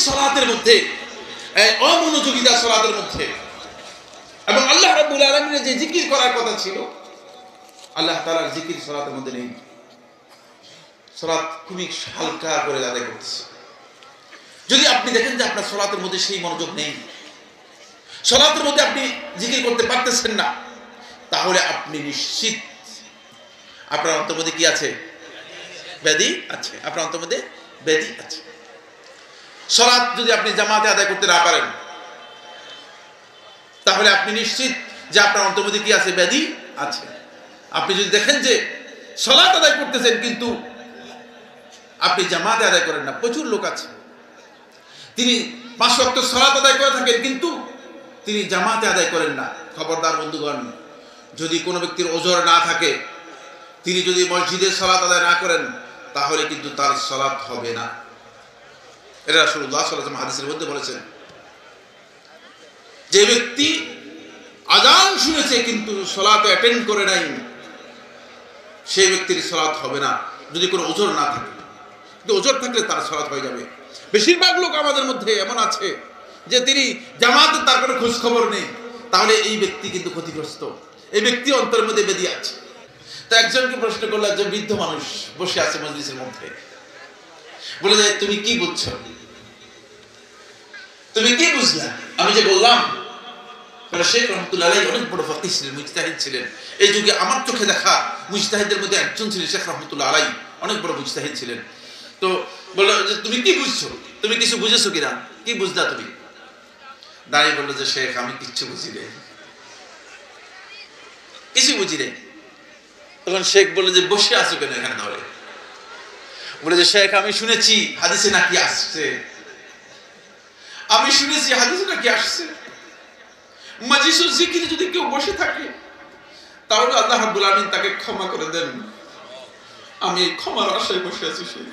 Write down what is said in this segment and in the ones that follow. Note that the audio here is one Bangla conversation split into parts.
সালাতের মধ্যে, অমনোযোগিতা সালাতের মধ্যে, এবং আল্লাহ রাব্বুল আলামিনের যে জিকির করার কথা ছিল আল্লাহ তাআলার জিকির সালাতের মধ্যে নেই। সালাত খুবই হালকা করে আদায় করতেছে। যদি আপনি দেখেন যে আপনার সালাতের মধ্যে সেই মনোযোগ নেই, সালাতের মধ্যে আপনি জিকির করতে পারতেছেন না, তাহলে আপনি নিশ্চিত আপনার অন্তর মধ্যে কি আছে? ব্যাধি আছে। আপনার অন্তর মধ্যে ব্যাধি আছে। সালাত যদি আপনি জামাতে আদায় করতে না পারেন, তাহলে আপনি নিশ্চিত যে আপনার অন্তর মধ্যে কি আছে? ব্যাধি আছে। আপনি যদি দেখেন যে সালাত আদায় করতেছেন কিন্তু আপনি জামাতে আদায় করেন না, প্রচুর লোক আছে তিনি 5 ওয়াক্ত সালাত আদায় করে থাকেন কিন্তু তিনি জামাতে আদায় করেন না। খবরদার বন্ধুগণ, যদি কোনো ব্যক্তির ওজর না থাকে, তিনি যদি মসজিদে সালাত আদায় না করেন, তাহলে কিন্তু তার সালাত হবে না। এটা রাসূলুল্লাহ সাল্লাল্লাহু আলাইহি ওয়াসাল্লাম হাদিসের মধ্যে বলেছেন, যে ব্যক্তি আযান শুনেছে কিন্তু সালাতে অ্যাটেন্ড করে নাই, সেই ব্যক্তির সালাত হবে না, যদি কোনো ওজর না থাকে। কিন্তু ওজর থাকলে তার সালাত হয়ে যাবে। বেশিরভাগ লোক আমাদের মধ্যে এমন আছে যে তিনি জামাতে তার কোনো খোঁজ খবর নেই, তাহলে এই ব্যক্তি কিন্তু ক্ষতিগ্রস্ত, এই ব্যক্তি অন্তরের মধ্যে বেঁধে আছে। তো একজনকে প্রশ্ন করলো, একজন বৃদ্ধ মানুষ বসে আছে মজলিসের মধ্যে, বলে যে তুমি কি বুঝছো, তুমি কি বুঝলা আমি যে বললাম? শেখ রহমতুল্লাহ আলাইহি অনেক বড় ফাকিহ ছিলেন, মুজতাহিদ ছিলেন। এই যুগে আমার চোখে দেখা মুজতাহিদদের মধ্যে একজন ছিলেন শেখ রহমতুল্লাহ আলাইহি, অনেক বড় মুজতাহিদ ছিলেন। তো বললো যে তুমি কি বুঝছো, তুমি কিছু বুঝেছো কিনা, কি বুঝলা তুমি? দাঁড়িয়ে বললো যে শেখ আমি কিচ্ছু বুঝি রে, কিছু বুঝি রে। তখন শেখ বললো যে বসে আছো কেন এখানে? তাহলে বলে যে শেখ আমি শুনেছি হাদিসে নাকি আসছে, আমি শুনেছি হাদিসে নাকি আসছে মাজলিসুল জিকিরে যদি কেউ বসে থাকে তাহলে আল্লাহ রাব্বুল আলামিন তাকে ক্ষমা করে দেন। আমি ক্ষমার আশায় বসে আছি শেখ।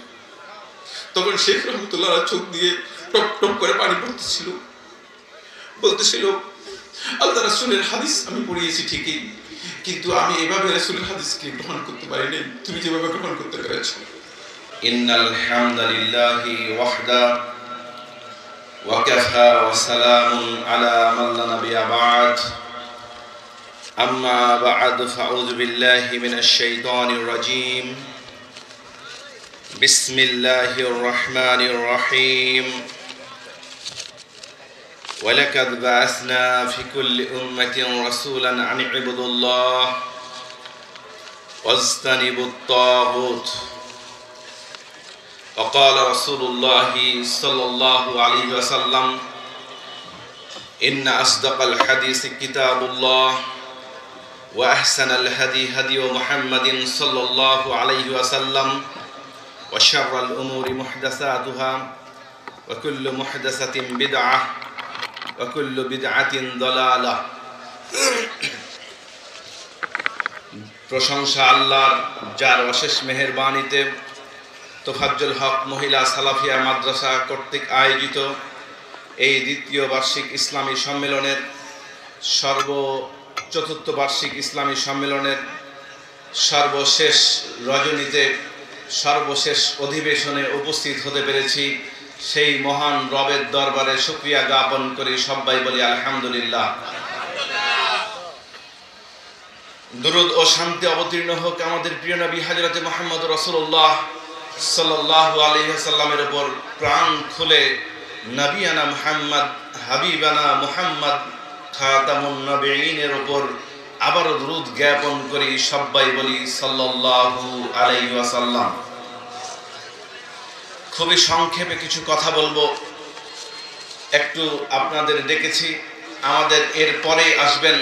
তখন শেখ রহমতুল্লাহ চোখ দিয়ে টপ টপ করে পানি পড়তেছিল, বলতেছিল আল্লাহ রাসূলের হাদিস আমি পড়িয়েছি ঠিকই, কিন্তু আমি এভাবে রাসূলের হাদিসকে গ্রহণ করতে পারিনি, তুমি যেভাবে গ্রহণ করতে পেরেছো। ইন্নাল হামদালিল্লাহি ওয়াহদা ওয়া কাফা ওয়া সালামুন আলা মান লা নাবিয়্যা বা'দ। আম্মা বা'দ ফাউযু বিল্লাহি মিনাশ শাইতানির রাজীম। বিসমিল্লাহির রহমানির রহিম। ওয়ালাকাদ বা'আসনা ফি কুল্লি উম্মাতিন রাসূলান আন ইবুদুল্লাহ ওয়াজতানিবুত তাগুত। وقال رسول الله صلى الله عليه وسلم إن أصدق الحديث كتاب الله وأحسن الهدي هدي محمد صلى الله عليه وسلم وشر الأمور محدثاتها وكل محدثة بدعة وكل بدعة ضلالة। প্রশংসা আল্লাহর, যার অশেষ মেহেরবানিতে তোফাজ্জল হক মহিলা সালাফিয়া মাদ্রাসা কর্তৃক আয়োজিত এই দ্বিতীয় বার্ষিক ইসলামী সম্মেলনের চতুর্থ বার্ষিক ইসলামী সম্মেলনের সর্বশেষ রজনীতে, সর্বশেষ অধিবেশনে উপস্থিত হতে পেরেছি। সেই মহান রবের দরবারে শুকরিয়া জ্ঞাপন করি, সবাই বলি আলহামদুলিল্লাহ। দুরূদ ও শান্তি অবতীর্ণ হোক আমাদের প্রিয় নবী হযরতে মুহাম্মদ রাসূলুল্লাহ সাল্লাল্লাহু আলাইহি ওয়াসাল্লামের উপর। প্রাণ খুলে নবিয়ানা মুহাম্মদ, হাবিবানা মুহাম্মদ খাতামুন নবিয়িনের উপর আবারও দুরূদ জ্ঞাপন করি, সবাই বলি সাল্লাল্লাহু আলাইহি ওয়াসাল্লাম। খুবই সংক্ষেপে কিছু কথা বলবো। একটু আপনাদের ডেকেছি, আমাদের এর পরে আসবেন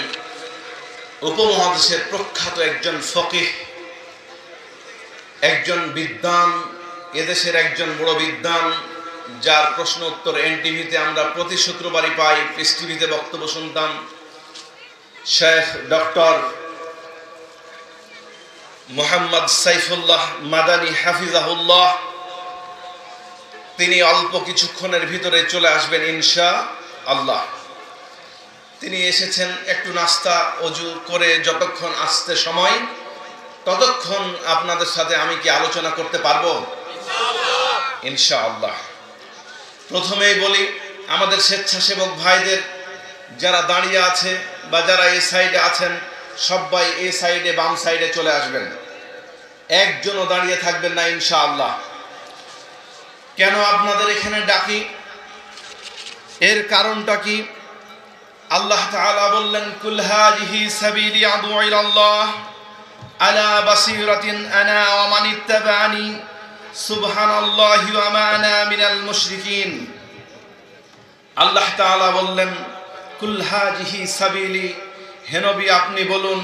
উপমহাদেশের প্রখ্যাত একজন ফকিহ, একজন বিদ্বান, এদেশের একজন বড় বিদ্বান, যার প্রশ্ন উত্তর এনটিভিতে আমরা প্রতি শুক্রবারই পাই, পিস টিভিতে বক্তব্য শুনতাম। শেখ ডক্টর মোহাম্মদ সাইফুল্লাহ মাদানী হাফিজাহুল্লাহ, তিনি অল্প কিছুক্ষণের ভিতরে চলে আসবেন ইনশাআল্লাহ। তিনি এসেছেন একটু নাস্তা ওযু করে, যতক্ষণ আসতে সময় ততক্ষণ আপনাদের সাথে আমি কি আলোচনা করতে পারবো? ইনশাআল্লাহ। প্রথমেই বলি, আমাদের স্বেচ্ছাসেবক ভাইদের যারা দাঁড়িয়ে আছে বা যারা এই সাইডে আছেন, সবাই এই সাইডে বাম সাইডে চলে আসবেন, একজনও দাঁড়িয়ে থাকবেন না ইনশাআল্লাহ। কেন আপনাদের এখানে ডাকি, এর কারণটা কি? আল্লাহ তাআলা বললেন, কুল হাযিহি সাবিলি আদউ ইলাল্লাহ আলা বাসীরাতিন আনা ওয়া মান ইত্তাবা'আনি সুবহানাল্লাহি ওয়া মা আনা মিনাল মুশরিকিন। আল্লাহ তাআলা বললেন, কুল হাযিহি সাবিলি, হে নবী আপনি বলুন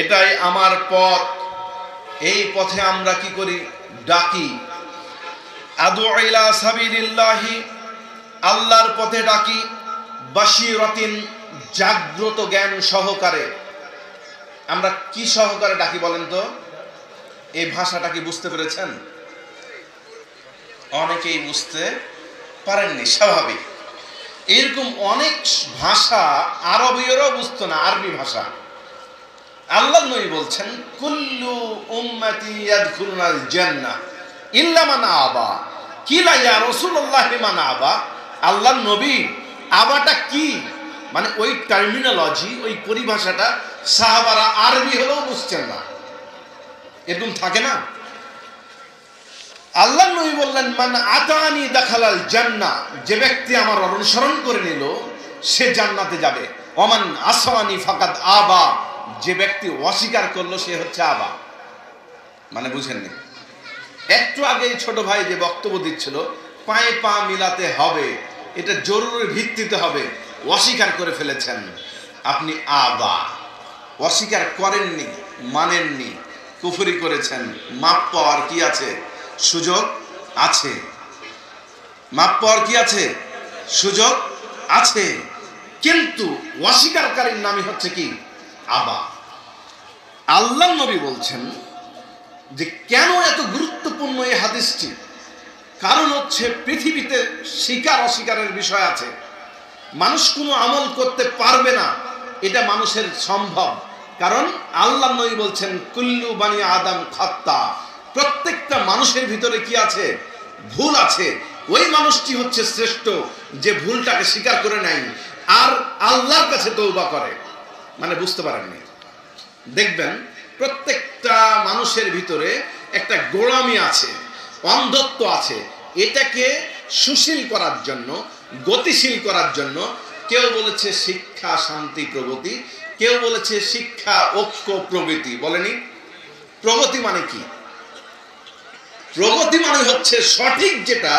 এটাই আমার পথ, এই পথে আমরা কি করি? ডাকি। আদউ ইলা সাবিলিল্লাহি, আল্লাহর পথে ডাকি, বাসীরাতিন, জাগ্রত জ্ঞান সহকারে। আমরা কি সহকারে ডাকি বলেন তো? এই ভাষাটা কি বুঝতে পেরেছেন? অনেকেই বুঝতে পারেননি, স্বাভাবিক। এরকম অনেক ভাষা আরবীয়রাও বুঝতো না, আরবি ভাষা। আল্লাহ নবী বলছেন, কুল্লু উম্মতি ইয়াদখুলুনাল জান্নাহ ইল্লা মান আবা। কিলা ইয়া রাসূলুল্লাহ মান আবা? আল্লাহ নবী, আবাটা কি? মানে ওই টার্মিনোলজি, ওই পরিভাষাটা সাহাবারা আরবি হলেও বুঝছেন না। এরকম থাকে না? আল্লাহ নবী বললেন, মান আতানি দাখালাল জান্নাহ, যে ব্যক্তি আমার অনুসরণ করে নিল সে জান্নাতে যাবে। ওমান আসানি ফাকাদ আবা, যে ব্যক্তি অস্বীকার করলো সে হচ্ছে আবা। মানে বুঝেননি? একটু আগে ছোট ভাই যে বক্তব্য দিচ্ছিল, পায়ে পা মিলাতে হবে, এটা জরুরি ভিত্তিতে হবে। অস্বীকার করে ফেলেছেন আপনি, আবা। অস্বীকার করেননি, মানেননি, কুফরি করেছেন। মাপ পাওয়ার কি আছে? সুযোগ আছে। মাপ পাওয়ার কি আছে? সুযোগ আছে। কিন্তু অস্বীকারীর নামই হচ্ছে কি? আবা। আল্লাহ নবী বলছেন যে কেন এত গুরুত্বপূর্ণ এই হাদিসটি? কারণ হচ্ছে পৃথিবীতে স্বীকার অস্বীকারের বিষয় আছে। মানুষ কোনো আমল করতে পারবে না, এটা মানুষের সম্ভব। কারণ আল্লাহ নবী বলছেন, কুল্লু বানি আদম খাত্তা, প্রত্যেকটা মানুষের ভিতরে কি আছে? ভুল আছে। ওই মানুষটি হচ্ছে শ্রেষ্ঠ যে ভুলটাকে স্বীকার করে নেয় আর আল্লাহর কাছে তওবা করে। মানে বুঝতে পারেননি? দেখবেন প্রত্যেকটা মানুষের ভিতরে একটা গোলামি আছে, অন্ধত্ব আছে। এটাকে সুশীল করার জন্য, গতিশীল করার জন্য কেউ বলেছে শিক্ষা শান্তি প্রগতি, কেউ বলেছে শিক্ষা ঐক্য প্রগতি। বলেনি? প্রগতি মানে কি? প্রগতি মানে হচ্ছে সঠিক যেটা,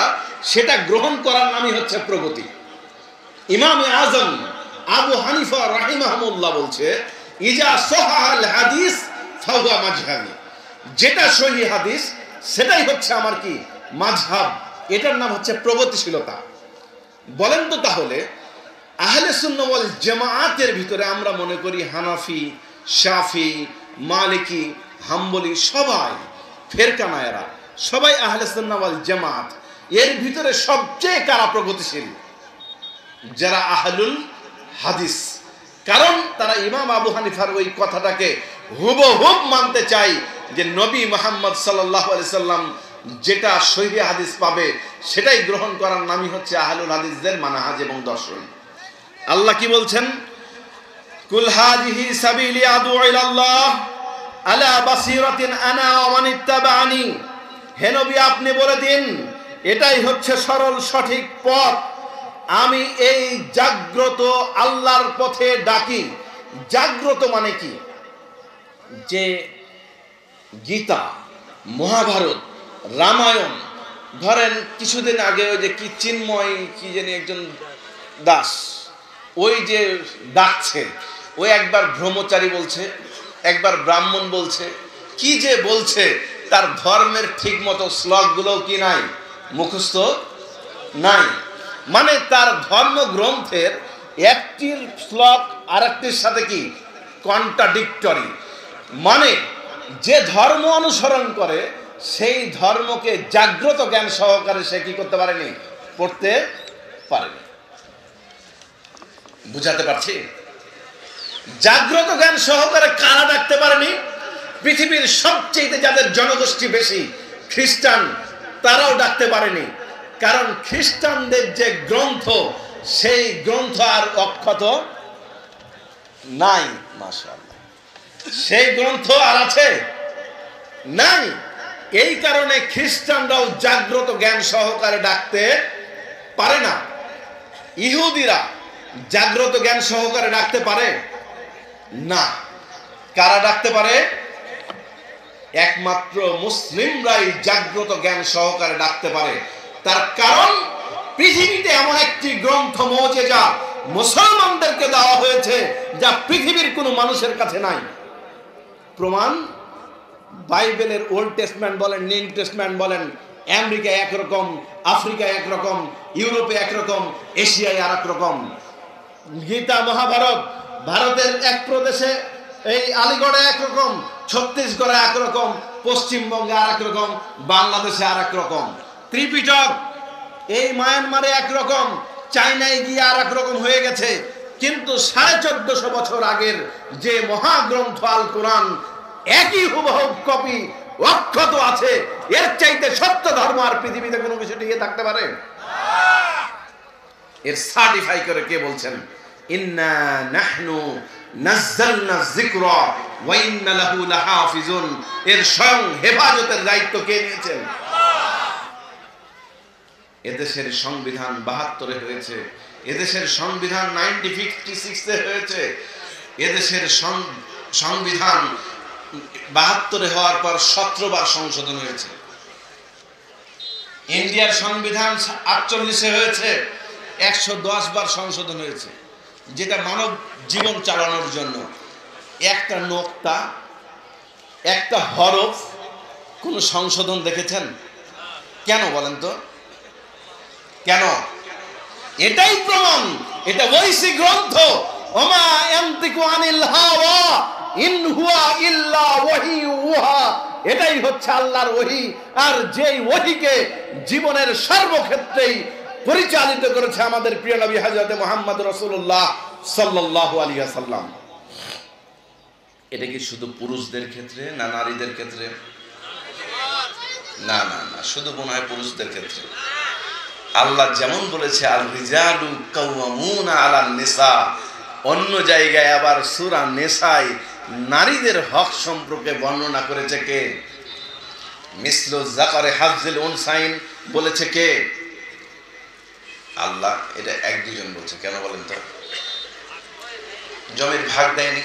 সেটা গ্রহণ করার নামই হচ্ছে প্রগতি। ইমামে আজম আবু হানিফা রাহিমাহুল্লাহ বলছে, ইজা সহাল হাদিস ফাহুয়া মাজহাবি, যেটা সহিহ হাদিস সেটাই হচ্ছে আমার কি? মাযহাব। এটার নাম হচ্ছে প্রগতিশীলতা। বলেন তো তাহলে আহলে সুন্নাহ ওয়াল জামাআতের ভিতরে আমরা মনে করি হানাফি, শাফি, মালিকি, হাম্বলি, সবাই ফেরকানায়রা, সবাই আহলে সুন্নাহ ওয়াল জামাআত। এর ভিতরে সবচেয়ে কারা প্রগতিশীল? যারা আহলুল হাদিস। কারণ তারা ইমাম আবু হানিফার ওই কথাটাকে হুবহুব মানতে চায় যে নবী মুহাম্মদ সাল্লাল্লাহু আলাইহি সাল্লাম যেটা সহিহ হাদিস পাবে সেটাই গ্রহণ করার নামই হচ্ছে আহলুল হাদিসদের মানহাজ এবং দর্শন। আল্লাহ কি বলছেন? কুল হাযিহি সাবিলি আদউ ইলাল্লাহ আলা বাসীরাতিন আনা ওয়া মান ইত্তাবা'আনি। হে নবী আপনি বলে দিন এটাই হচ্ছে সরল সঠিক পথ, আমি এই জাগ্রত আল্লাহর পথে ডাকি। জাগ্রত মানে কি? যে গীতা, মহাভারত, রামায়ণ, ধরেন কিছুদিন আগে ওই যে কি চিন্ময় কি জানি একজন দাস, ওই যে ডাকছে, ওই একবার ব্রহ্মচারী বলছে, একবার ব্রাহ্মণ বলছে, কি যে বলছে, তার ধর্মের ঠিক মতো শ্লোকগুলোও কি নাই, মুখস্থ নাই। মানে তার ধর্মগ্রন্থের একটির শ্লোক আর একটির সাথে কি কন্ট্রাডিক্টরি। মানে যে ধর্ম অনুসরণ করে সেই ধর্মকে জাগ্রত জ্ঞান সহকারে সে কি করতে পারেনি? পড়তে পারেনি। বুঝাতে পারছি? জাগ্রত জ্ঞান সহকারে কারা ডাকতে পারেনি? পৃথিবীর সবচেয়ে যাদের জনগোষ্ঠী বেশি খ্রিস্টান, তারাও ডাকতে পারেনি। কারণ খ্রিস্টানদের যে গ্রন্থ, সেই গ্রন্থ আর অক্ষত নাই। মাশাআল্লাহ, সেই গ্রন্থ আর আছে নাই। এই কারণে খ্রিস্টানরাও জাগ্রত জ্ঞান সহকারে ডাকতে পারে না। ইহুদিরা জাগ্রত জ্ঞান সহকারে ডাকতে পারে না। কারা ডাকতে পারে? একমাত্র মুসলিমরাই জাগ্রত জ্ঞান সহকারে ডাকতে পারে। তার কারণ পৃথিবীতে এমন একটি গ্রন্থ মুজিজা মুসলমানদেরকে দেওয়া হয়েছে যা পৃথিবীর কোনো মানুষের কাছে নাই। প্রমাণ বাইবেলের ওল্ড টেস্টমেন্ট বলেন, নিউ টেস্টমেন্ট বলেন, আমেরিকায় একরকম, আফ্রিকায় একরকম, ইউরোপে একরকম, এশিয়ায় আর এক রকম। গীতা মহাভারত ভারতের এক প্রদেশে এই আলিগড়ে একরকম, ছত্তিশগড়ে একরকম, পশ্চিমবঙ্গে আর এক রকম, বাংলাদেশে আর এক রকম। ত্রিপিটক এই মায়ানমারে একরকম, চায়নায় গিয়ে আর এক রকম হয়ে গেছে। কিন্তু 1450 বছর আগের যে মহাগ্রন্থ আল কোরআন একই হুবহু কপি অক্ষত আছে। এর চাইতে সত্য ধর্ম আর পৃথিবীতে কোনো কিছু টিকে থাকতে পারে? এর সার্টিফাই করে কে বলছেন? ইন্না নাহনু নাযালনা যিকরা ওয়া ইন্না লাহু লাহাফিজুন। এর স্বয়ং হেফাজতের দায়িত্ব কে নিয়েছেন? এদেশের সংবিধান 72-এ হয়েছে, এদেশের সংবিধান 1956-এ হয়েছে, এদেশের সংবিধান 72-এ হওয়ার পর 17 বার সংশোধন হয়েছে। ইন্ডিয়ার সংবিধান 48-এ হয়েছে, 110 বার সংশোধন হয়েছে, যেটা মানব জীবন চালানোর জন্য। একটা নোক্তা, একটা হরফ কোন সংশোধন দেখেছেন? কেন বলেন তো? কেন? এটাই প্রমাণ, এটা ঐশী গ্রন্থ। ওমা ইয়ান্তিকু আনিল হাওয়া ইন হুয়া ইল্লা ওয়াহিয়ুহা। এটাই হচ্ছে আল্লাহর ওহী। আর যেই ওহীকে জীবনের সর্বক্ষেত্রেই পরিচালিত করেছে আমাদের প্রিয় নবী হযরত মুহাম্মদ রাসূলুল্লাহ সাল্লাল্লাহু আলাইহি ওয়াসাল্লাম। এটা কি শুধু পুরুষদের ক্ষেত্রে না নারীদের ক্ষেত্রে? না না না, শুধু মনে হয় পুরুষদের ক্ষেত্রে। আল্লাহ যেমন বলেছে আল রিজালু কাওয়ামুনা আলান নিসা, অন্য জায়গায় আবার সূরা নিসায় নারীদের হক সম্পর্কে বর্ণনা করেছে কে? মিসলু যাকারে হাজ্জিল উনসাইন বলেছে কে? আল্লাহ। এটা এক দুজন বলছে। কেন বলেন তো? জমির ভাগ দেয়নি,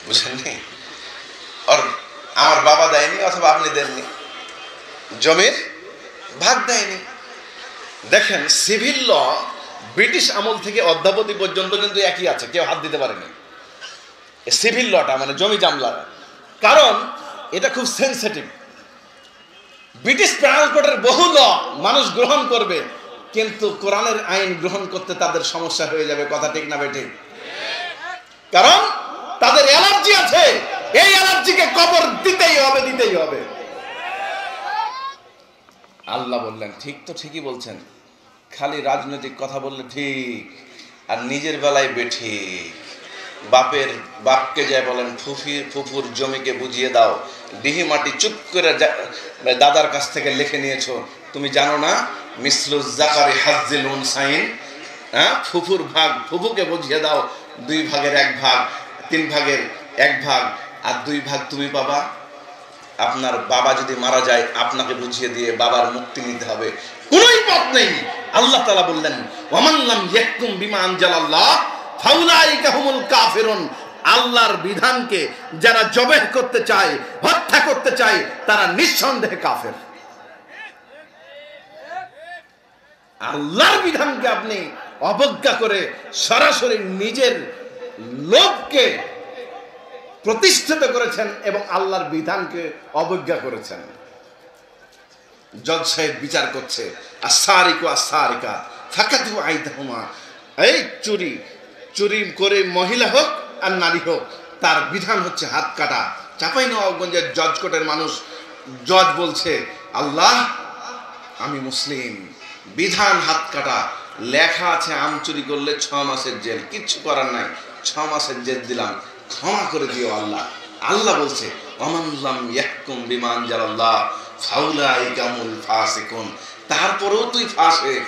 বুঝেননি? আর আমার বাবা দেয়নি অথবা আপনি দেননি, জমির ভাগ দেয়নি। দেখেন, সিভিল ল ব্রিটিশ আমল থেকে অদ্যাবধি পর্যন্ত কিন্তু একই আছে, কেউ হাত দিতে পারেনি। সিভিল লটা মানে জমি জামলা, কারণ এটা খুব সেন্সিটিভ। ব্রিটিশ পেনাল কোডের বহু ল মানুষ গ্রহণ করবে, কিন্তু কোরআনের আইন গ্রহণ করতে তাদের সমস্যা হয়ে যাবে। কথা ঠিক না বেঠিক? কারণ তাদের অ্যালার্জি আছে, এই অ্যালার্জিকে কবর দিতেই হবে, দিতেই হবে। আল্লাহ বললেন ঠিক তো ঠিকই বলছেন, খালি রাজনৈতিক কথা বললে ঠিক আর নিজের বেলায় বেঠিক। বাপকে যায় বলেন ফুফুর জমিকে বুঝিয়ে দাও, ডিহি মাটি চুপ করে দাদার কাছ থেকে লিখে নিয়েছো, তুমি জানো না মিসলু যাকারি হাজ্জিল উনসাইন। হ্যাঁ, ফুফুর ভাগ ফুফুকে বুঝিয়ে দাও, 2 ভাগের 1 ভাগ, 3 ভাগের 1 ভাগ, আর 2 ভাগ তুমি পাবা। আপনার বাবা যদি মারা যায় আপনাকে বুঝিয়ে দিয়ে বাবার মুক্তি নিতে হবে, কোনোই পথ নেই। আল্লাহ তাআলা বললেন ওয়ামান লাম ইয়াহকুম বিমা আনজালাল্লাহ ফাউলাইকা হুমুল কাফিরুন। আল্লাহর বিধানকে যারা জবেহ করতে চায়, হত্যা করতে চায়, তারা নিঃসন্দেহে কাফের। আল্লাহর বিধানকে আপনি অবজ্ঞা করে সরাসরি নিজের লোভকে প্রতিষ্ঠিত করেছেন এবং আল্লাহর বিধানকে অবজ্ঞা করেছেন। জজ সাহেব বিচার করছে, আসারিকু আসারিকা ফাকাতু আইদাহুমা। এই চুরি করে মহিলা হোক আর নারী হোক, তার বিধান হচ্ছে হাত কাটা। চাঁপাইনবাবগঞ্জের জজ কোর্টের মানুষ, জজ বলছে আল্লাহ আমি মুসলিম, বিধান হাত কাটা, লেখা আছে আম চুরি করলে 6 মাসের জেল, কিচ্ছু করার নাই, 6 মাসের জেল দিলাম, ক্ষমা করে দিও আল্লাহ। আল্লাহ বলছে ওয়ামান লাম ইয়াহকুম বিমা আনজালাল্লাহ ফাউলাইকা হুমুল ফাসিকুন। তারপরেও তুই ফাসিক।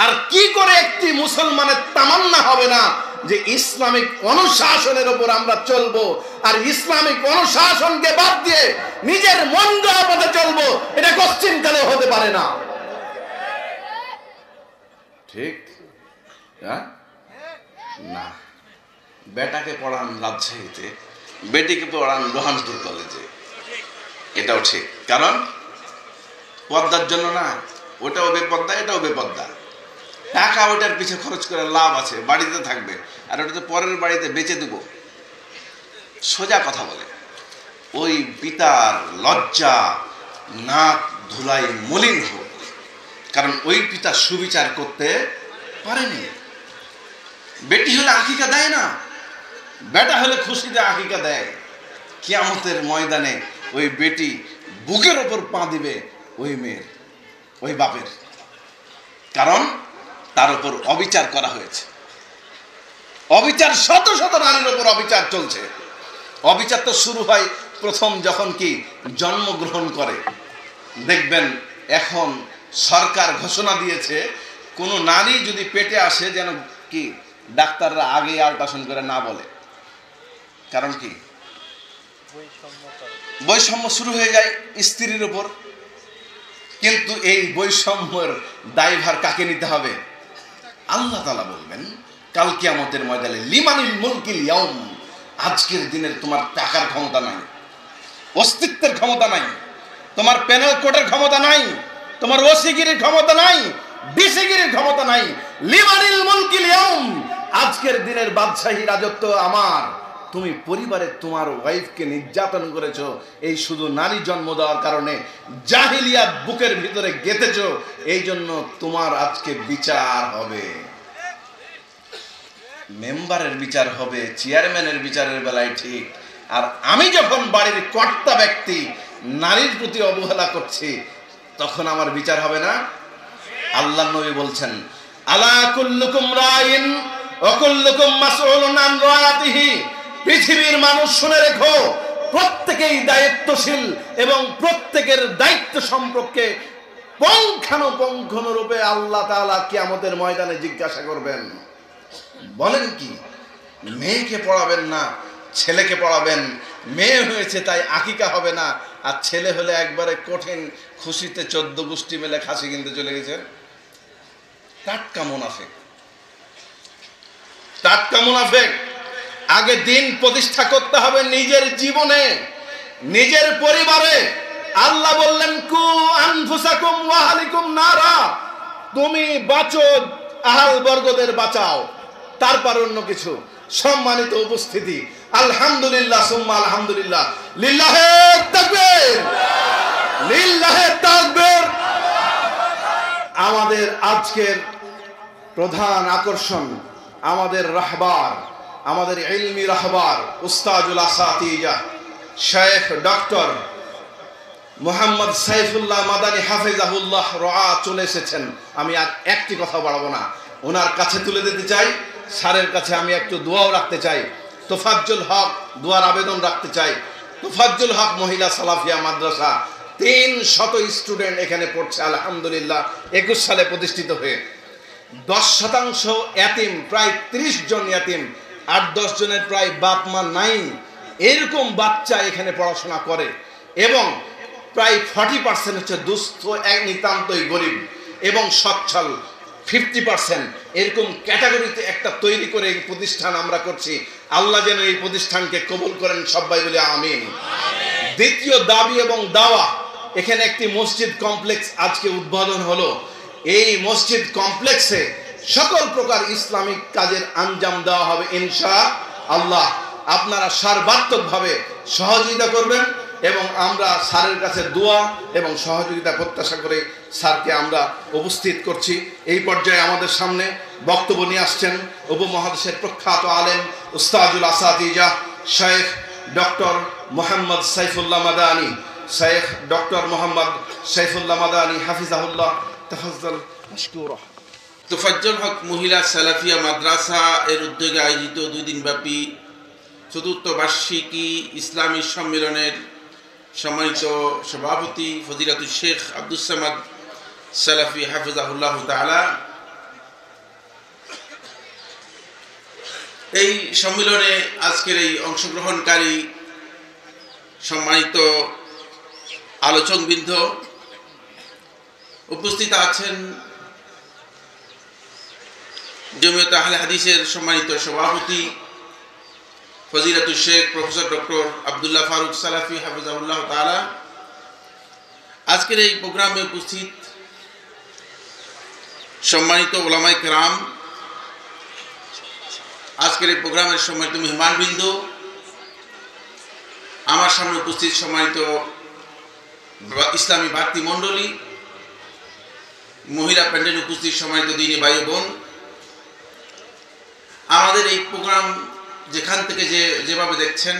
আর কি করে একটি মুসলমানের তামান্না হবে না যে ইসলামিক অনুশাসনের উপর আমরা চলবো, আর ইসলামিক অনুশাসনকে বাদ দিয়ে নিজের মন গড়া পথে চলবো? এটা কোশ্চিনকালে হতে পারে না। ঠিক না? বেটাকে পড়ান রাজশাহীতে, বেটিকে পড়ান রোহানপুর কলেজে, এটাও ঠিক। কারণ পর্দার জন্য না, ওটাও বেপর্দা এটাও বেপর্দা। টাকা ওটার পিছে খরচ করে লাভ আছে, বাড়িতে থাকবে, আর ওটা তো পরের বাড়িতে বেচে দেবো। সোজা কথা বলে ওই পিতার লজ্জা নাক ধুলাই মলিন হোক, কারণ ওই পিতা সুবিচার করতে পারেনি। বেটি হলে আকিকা দেয় না, বেটা হলে খুশিতে আকিকা দেয়। কিয়ামতের ময়দানে ওই বেটি বুকের ওপর পা দিবে ওই মেয়ের, ওই বাপের, কারণ তার উপর অবিচার করা হয়েছে। অবিচার শত শত নারীর উপর অবিচার চলছে। অবিচার তো শুরু হয় প্রথম যখন কি জন্মগ্রহণ করে। দেখবেন এখন সরকার ঘোষণা দিয়েছে কোনো নারী যদি পেটে আসে যেন কি ডাক্তাররা আগে আল্ট্রাসাউন্ড করে না বলে। কারণ কি বৈষম্য শুরু হয়ে যায় স্ত্রীর উপর। কিন্তু এই বৈষম্যের দায়ভার কাকে নিতে হবে? আল্লাহ তাআলা বলবেন কাল কিয়ামতের ময়দানে লিমানিল মুলকিল ইয়াউম, আজকের দিনের তোমার টাকার ক্ষমতা নাই, অস্তিত্বের ক্ষমতা নাই, তোমার প্যানেল কোটের ক্ষমতা নাই, তোমার ওসিগিরির ক্ষমতা নাই, ডিসিগিরির ক্ষমতা নাই। লিমানিল মুলকিল ইয়াউম, আজকের দিনের বাদশাহী রাজত্ব আমার। তুমি পরিবারে তোমার ওয়াইফকে নির্যাতন করেছো, এই শুধু নারী জন্ম দেওয়ার কারণে জাহিলিয়াত বুকের ভিতরে গেঁথেছো, এই জন্য তোমার আজকে বিচার হবে। মেম্বারের বিচার হবে, চেয়ারম্যানের বিচারের বেলায় ঠিক। আর আমি যখন বাড়ির কর্তা ব্যক্তি নারীর প্রতি অবহেলা করছি, তখন আমার বিচার হবে না? আল্লাহ নবী বলছেন আলা কুল্লুকুম রাইন ওয়া কুল্লুকুম মাসউলুন আন রায়াতিহি। পৃথিবীর মানুষ শুনে রেখো, প্রত্যেকেই দায়িত্বশীল এবং প্রত্যেকের দায়িত্ব সম্পর্কে পুঙ্খানুপুঙ্খরূপে আল্লাহ তাআলা কিয়ামতের ময়দানে জিজ্ঞাসা করবেন। বলেন কি? মেয়েকে পড়াবেন না, ছেলেকে পড়াবেন। মেয়ে হয়েছে তাই আকিকা হবে না, আর ছেলে হলে একবারে কঠিন খুশিতে 14 গোষ্ঠী মেলে খাসি কিনতে চলে গেছে। টাটকা মুনাফিক। আগে দিন প্রতিষ্ঠা করতে হবে নিজের জীবনে, নিজের পরিবারে। আল্লাহ বললেন কু আনফুসাকুম ওয়া আহলিকুম নারা, তুমি বাঁচো, আহল বর্গদের বাঁচাও। তারপর অন্য কিছু। সম্মানিত উপস্থিতি, আলহামদুলিল্লাহ সুম্মা আলহামদুলিল্লাহ, লিল্লাহে তাকবীর, লিল্লাহে তাকবীর। আমাদের আজকের প্রধান আকর্ষণ আমাদের রাহবার, আমাদের ইলমি রাহবার উস্তাজুল আসাতিজা শেখ ডক্টর মোহাম্মদ সাইফুল্লাহ মাদানী হাফেজাহুল্লাহ রাআ চলে এসেছেন। আমি আর একটি কথা বাড়াবো না, ওনার কাছে তুলে দিতে চাই। স্যারের কাছে আমি একটু দোয়াও রাখতে চাই। তোফাজ্জুল হক দোয়ার আবেদন রাখতে চাই। তোফাজ্জুল হক মহিলা সালাফিয়া মাদ্রাসা, 300 স্টুডেন্ট এখানে পড়ছে আলহামদুলিল্লাহ। 21 সালে প্রতিষ্ঠিত হয়ে 10% ইয়াতিম, প্রায় 30 জন ইয়াতিম, 8-10 জনের প্রায় বাপ মা নাই, এরকম বাচ্চা এখানে পড়াশোনা করে। এবং প্রায় 40% হচ্ছে দুস্থ, এক নিতান্তই গরিব, এবং সচ্ছল 50%। এরকম ক্যাটাগরিতে একটা তৈরি করে এই প্রতিষ্ঠান আমরা করছি। আল্লাহ যেন এই প্রতিষ্ঠানকে কবুল করেন, সবাই বলে আমিন। দ্বিতীয় দাবি এবং দাওয়া, এখানে একটি মসজিদ কমপ্লেক্স আজকে উদ্বোধন হলো। এই মসজিদ কমপ্লেক্সে সকল প্রকার ইসলামিক কাজের আঞ্জাম দেওয়া হবে ইনশাআল্লাহ। আপনারা সর্বাত্মকভাবে সহযোগিতা করবেন এবং আমরা স্যারের কাছে দোয়া এবং সহযোগিতা প্রত্যাশা করে স্যারকে আমরা উপস্থিত করছি। এই পর্যায়ে আমাদের সামনে বক্তব্য নিয়ে আসছেন উপমহাদেশের প্রখ্যাত আলেম উস্তাজুল আসাতিজা Sheikh doctor Mohammad Saifullah Madani, Sheikh doctor Mohammad Saifullah Madani হাফিজাহুল্লাহ। তাফাজ্জাল Mashkura. Tofazzul হক মহিলা সালাফিয়া মাদ্রাসা এর উদ্যোগে আয়োজিত 2 দিনব্যাপী চতুর্থ বার্ষিকী ইসলামী সম্মেলনের সম্মানিত সভাপতি ফজিলাতুল শেখ আব্দুস সামাদ সালাফি হাফিজাহুল্লাহ তাআলা, এই সম্মেলনে আজকের এই অংশগ্রহণকারী সম্মানিত আলোচকবৃন্দ, উপস্থিত আছেন জমিয়ত আহলে হাদিসের সম্মানিত সভাপতি ফজিলাতুল শেখ প্রফেসর ডক্টর আব্দুল্লাহ ফারুক সালাফি হাফিজাহুল্লাহ তাআলা। আজকের এই প্রোগ্রামে উপস্থিত সম্মানিত উলামায়ে কেরাম, আজকের এই প্রোগ্রামের সম্মানিত মেহমানবৃন্দ, আমার সামনে উপস্থিত সম্মানিত ইসলামী ভাতৃ মণ্ডলী, মহিলা প্যান্ডেল উপস্থিত সম্মানিত দিনী ভাই বোন, আমাদের এই প্রোগ্রাম যেখান থেকে যেভাবে দেখছেন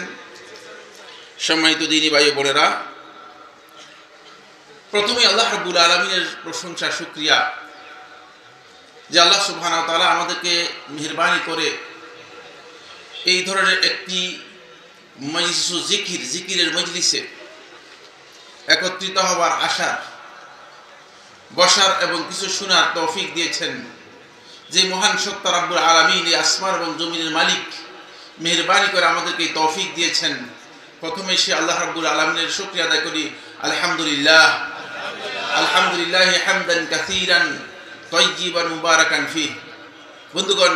সম্মানিত দিনী ভাই বোনেরা, প্রথমে আল্লাহ রাব্বুল আলামিনের প্রশংসা শুকরিয়া যে আল্লাহ সুবহানাহু ওয়া তাআলা আমাদেরকে মেহেরবানি করে এই ধরনের একটি মজলিসু জিকিরের মজলিসে একত্রিত হওয়ার আশার, বসার এবং কিছু শোনার তৌফিক দিয়েছেন। যে মহান সত্তা রাব্বুল আলামিন, এই আসমান এবং জমিনের মালিক, মেহেরবানি করে আমাদেরকে এই তৌফিক দিয়েছেন। প্রথমে সে আল্লাহ রাব্বুল আলামিনের শুকরিয়া আদায় করি, আলহামদুলিল্লাহ, আলহামদুলিল্লাহ হামদান কাসীরান তাইয়িবান মুবারাকান ফিহ। বন্ধুগণ,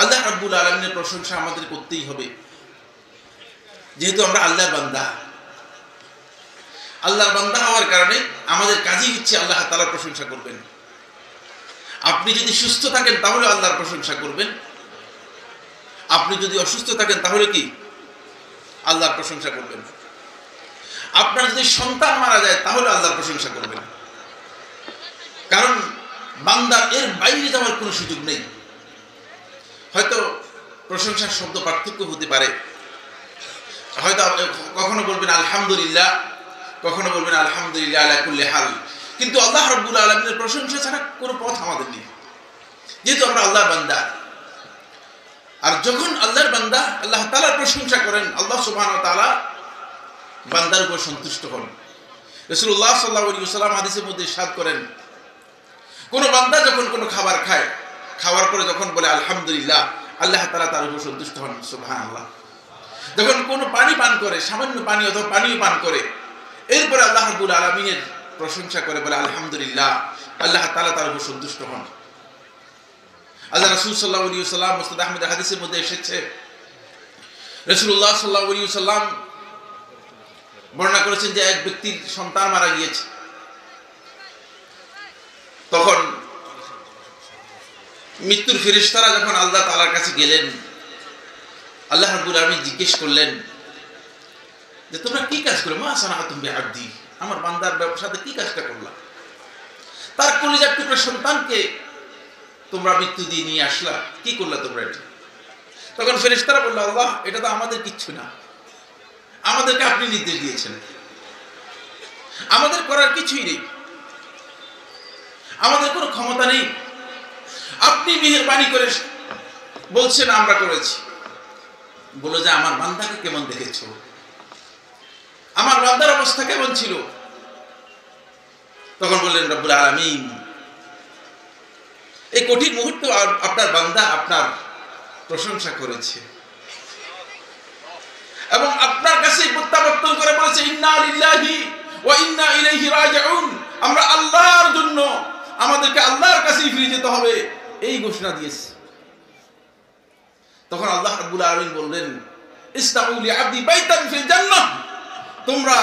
আল্লাহ রাব্বুল আলামিনের প্রশংসা আমাদের করতেই হবে, যেহেতু আমরা আল্লাহর বান্দা। আল্লাহর বান্দা হওয়ার কারণে আমাদের কাজই হচ্ছে আল্লাহ তাআলার প্রশংসা করবেন। আপনি যদি সুস্থ থাকেন তাহলে আল্লাহর প্রশংসা করবেন, আপনি যদি অসুস্থ থাকেন তাহলে কি আল্লাহর প্রশংসা করবেন। আপনার যদি সন্তান মারা যায় তাহলে আল্লাহর প্রশংসা করবেন, কারণ বান্দার এর বাইরে যাওয়ার কোনো সুযোগ নেই। হয়তো প্রশংসার শব্দ পার্থক্য হতে পারে, হয়তো কখনো বলবেন আলহামদুলিল্লাহ, কখনো বলবেন আলহামদুলিল্লাহ আলা কুল্লি হাল, কিন্তু আল্লাহ রাব্বুল আলামিনের প্রশংসা ছাড়া কোনো পথ আমাদের নেই, যেহেতু আমরা আল্লাহর বান্দা। আর যখন আল্লাহর বান্দা আল্লাহ তাআলার প্রশংসা করেন, আল্লাহ সুবহানাহু ওয়া তাআলা বান্দার উপর সন্তুষ্ট হন। রাসূলুল্লাহ সাল্লাল্লাহু আলাইহি ওয়াসাল্লাম হাদিসের মধ্যে ইরশাদ করেন, কোন বান্দা যখন কোনো খাবার খায়, খাওয়ার পরে যখন বলে আলহামদুলিল্লাহ, আল্লাহ তাআলা তার উপর সন্তুষ্ট হন। সুবহানাল্লাহ। যখন কোনো পানি পান করে, সামান্য পানি অথবা পানিও পান করে, এরপরে আল্লাহ রাব্বুল আলামিনের প্রশংসা করে বলে আলহামদুলিল্লাহ, আল্লাহ তাআলা তার উপর সন্তুষ্ট হন। আল্লাহ রাসূল সাল্লাল্লাহু আলাইহি ওয়াসাল্লাম মুসনাদ আহমদের হাদিসের মধ্যে এসেছে, রাসূলুল্লাহ সাল্লাল্লাহু আলাইহি ওয়াসাল্লাম বর্ণনা করেছেন যে এক ব্যক্তির সন্তান মারা গিয়েছে। তখন মৃত্যুর ফেরেশতারা যখন আল্লাহ তাআলার কাছে গেলেন, আল্লাহ রাব্বুল আলামিন জিজ্ঞেস করলেন যে তোমরা কি কাজ করলে, মা সানাতুম বিআবদি, আমার বান্দার সাথে কি কাজটা করলা? তার কলিজার টুকরা সন্তানকে তোমরা মৃত্যু দিয়ে নিয়ে আসলা, কি করলা তোমরা এটা? তখন ফেরেশতারা বলল, আল্লাহ, এটা তো আমাদের কিচ্ছু না, আমাদেরকে আপনি নির্দেশ দিয়েছেন, আমাদের করার কিছুই নেই, আমাদের কোনো ক্ষমতা নেই, আপনি মেহেরবানি করে বলছেন আমরা করেছি। বলো যে আমার বান্দাকে কেমন দেখেছো, আমার বান্দার অবস্থা কেমন ছিল? তখন বললেন রব্বুল আলামিন, এই কঠিন মুহূর্তে আপনার বান্দা আপনার প্রশংসা করেছে এবং আপনার কাছে প্রত্যাবর্তন করে বলেছে ইন্না লিল্লাহি ওয়া ইন্না ইলাইহি রাজিউন, আমরা আল্লাহর জন্য, আমাদেরকে আল্লাহর কাছেই ফিরে যেতে হবে, এই ঘোষণা দিয়েছে। তখন আল্লাহ রাব্বুল আলামিন বললেন, ইসতাউ লিআবদি বাইতান ফিল জান্নাহ, তোমরা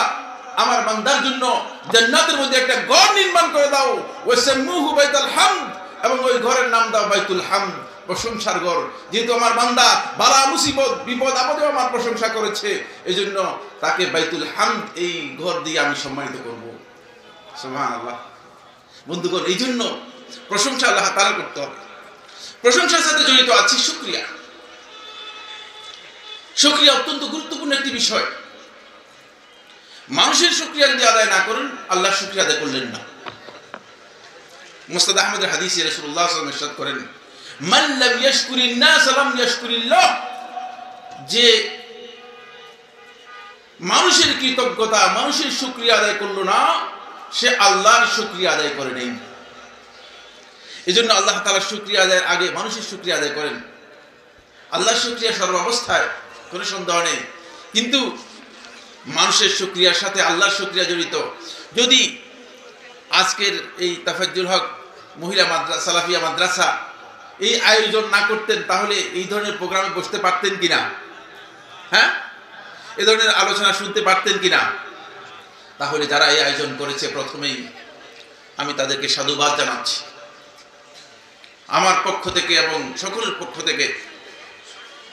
আমার বান্দার জন্য জান্নাতের মধ্যে একটা ঘর নির্মাণ করে দাও, ওয়াসাম্মুহু বাইতুল হামদ, এবং ওই ঘরের নাম দাও বাইতুল হামদ, প্রশংসার ঘর। যেহেতু আমার বান্দা বালা মুসিবত বিপদ আপদে আমার প্রশংসা করেছে, এজন্য তাকে বাইতুল হামদ, এই ঘর দিয়ে আমি সম্মানিত করব। সুবহানাল্লাহ। বন্ধুগণ, এই জন্য প্রশংসা আল্লাহ তাআলা করতে হবে। প্রশংসার সাথে জড়িত আছে শুকরিয়া। শুকরিয়া অত্যন্ত গুরুত্বপূর্ণ একটি বিষয়। মানুষের শুকরিয়া যদি আদায় না করেন, আল্লাহর শুকরিয়া আদায় করলেন না। মুসনাদ আহমদের হাদিসে রাসূলুল্লাহ সাল্লাল্লাহু আলাইহি ওয়াসাল্লাম ইরশাদ করেন, মান লাম ইয়াশকুরিন নাস লাম ইয়াশকুরিল্লাহ, যে মানুষের কৃতজ্ঞতা, মানুষের শুকরিয়া আদায় করলো না, সে আল্লাহর শুকরিয়া আদায় করে নেই। এই জন্য আল্লাহ তাআলার শুকরিয়া আদায়ের আগে মানুষের শুকরিয়া আদায় করেন। আল্লাহর শুকরিয়া সর্বাবস্থায়, কোনো সন্দেহ নেই, কিন্তু মানুষের শুকরিয়ার সাথে আল্লাহর শুকরিয়া জড়িত। যদি আজকের এই তাফাজ্জুল হক মহিলা মাদ্রাসা, সালাফিয়া মাদ্রাসা এই আয়োজন না করতেন, তাহলে এই ধরনের প্রোগ্রামে বসতে পারতেন কিনা? হ্যাঁ, এ ধরনের আলোচনা শুনতে পারতেন কিনা? তাহলে যারা এই আয়োজন করেছে, প্রথমেই আমি তাদেরকে সাধুবাদ জানাচ্ছি আমার পক্ষ থেকে এবং সকলের পক্ষ থেকে।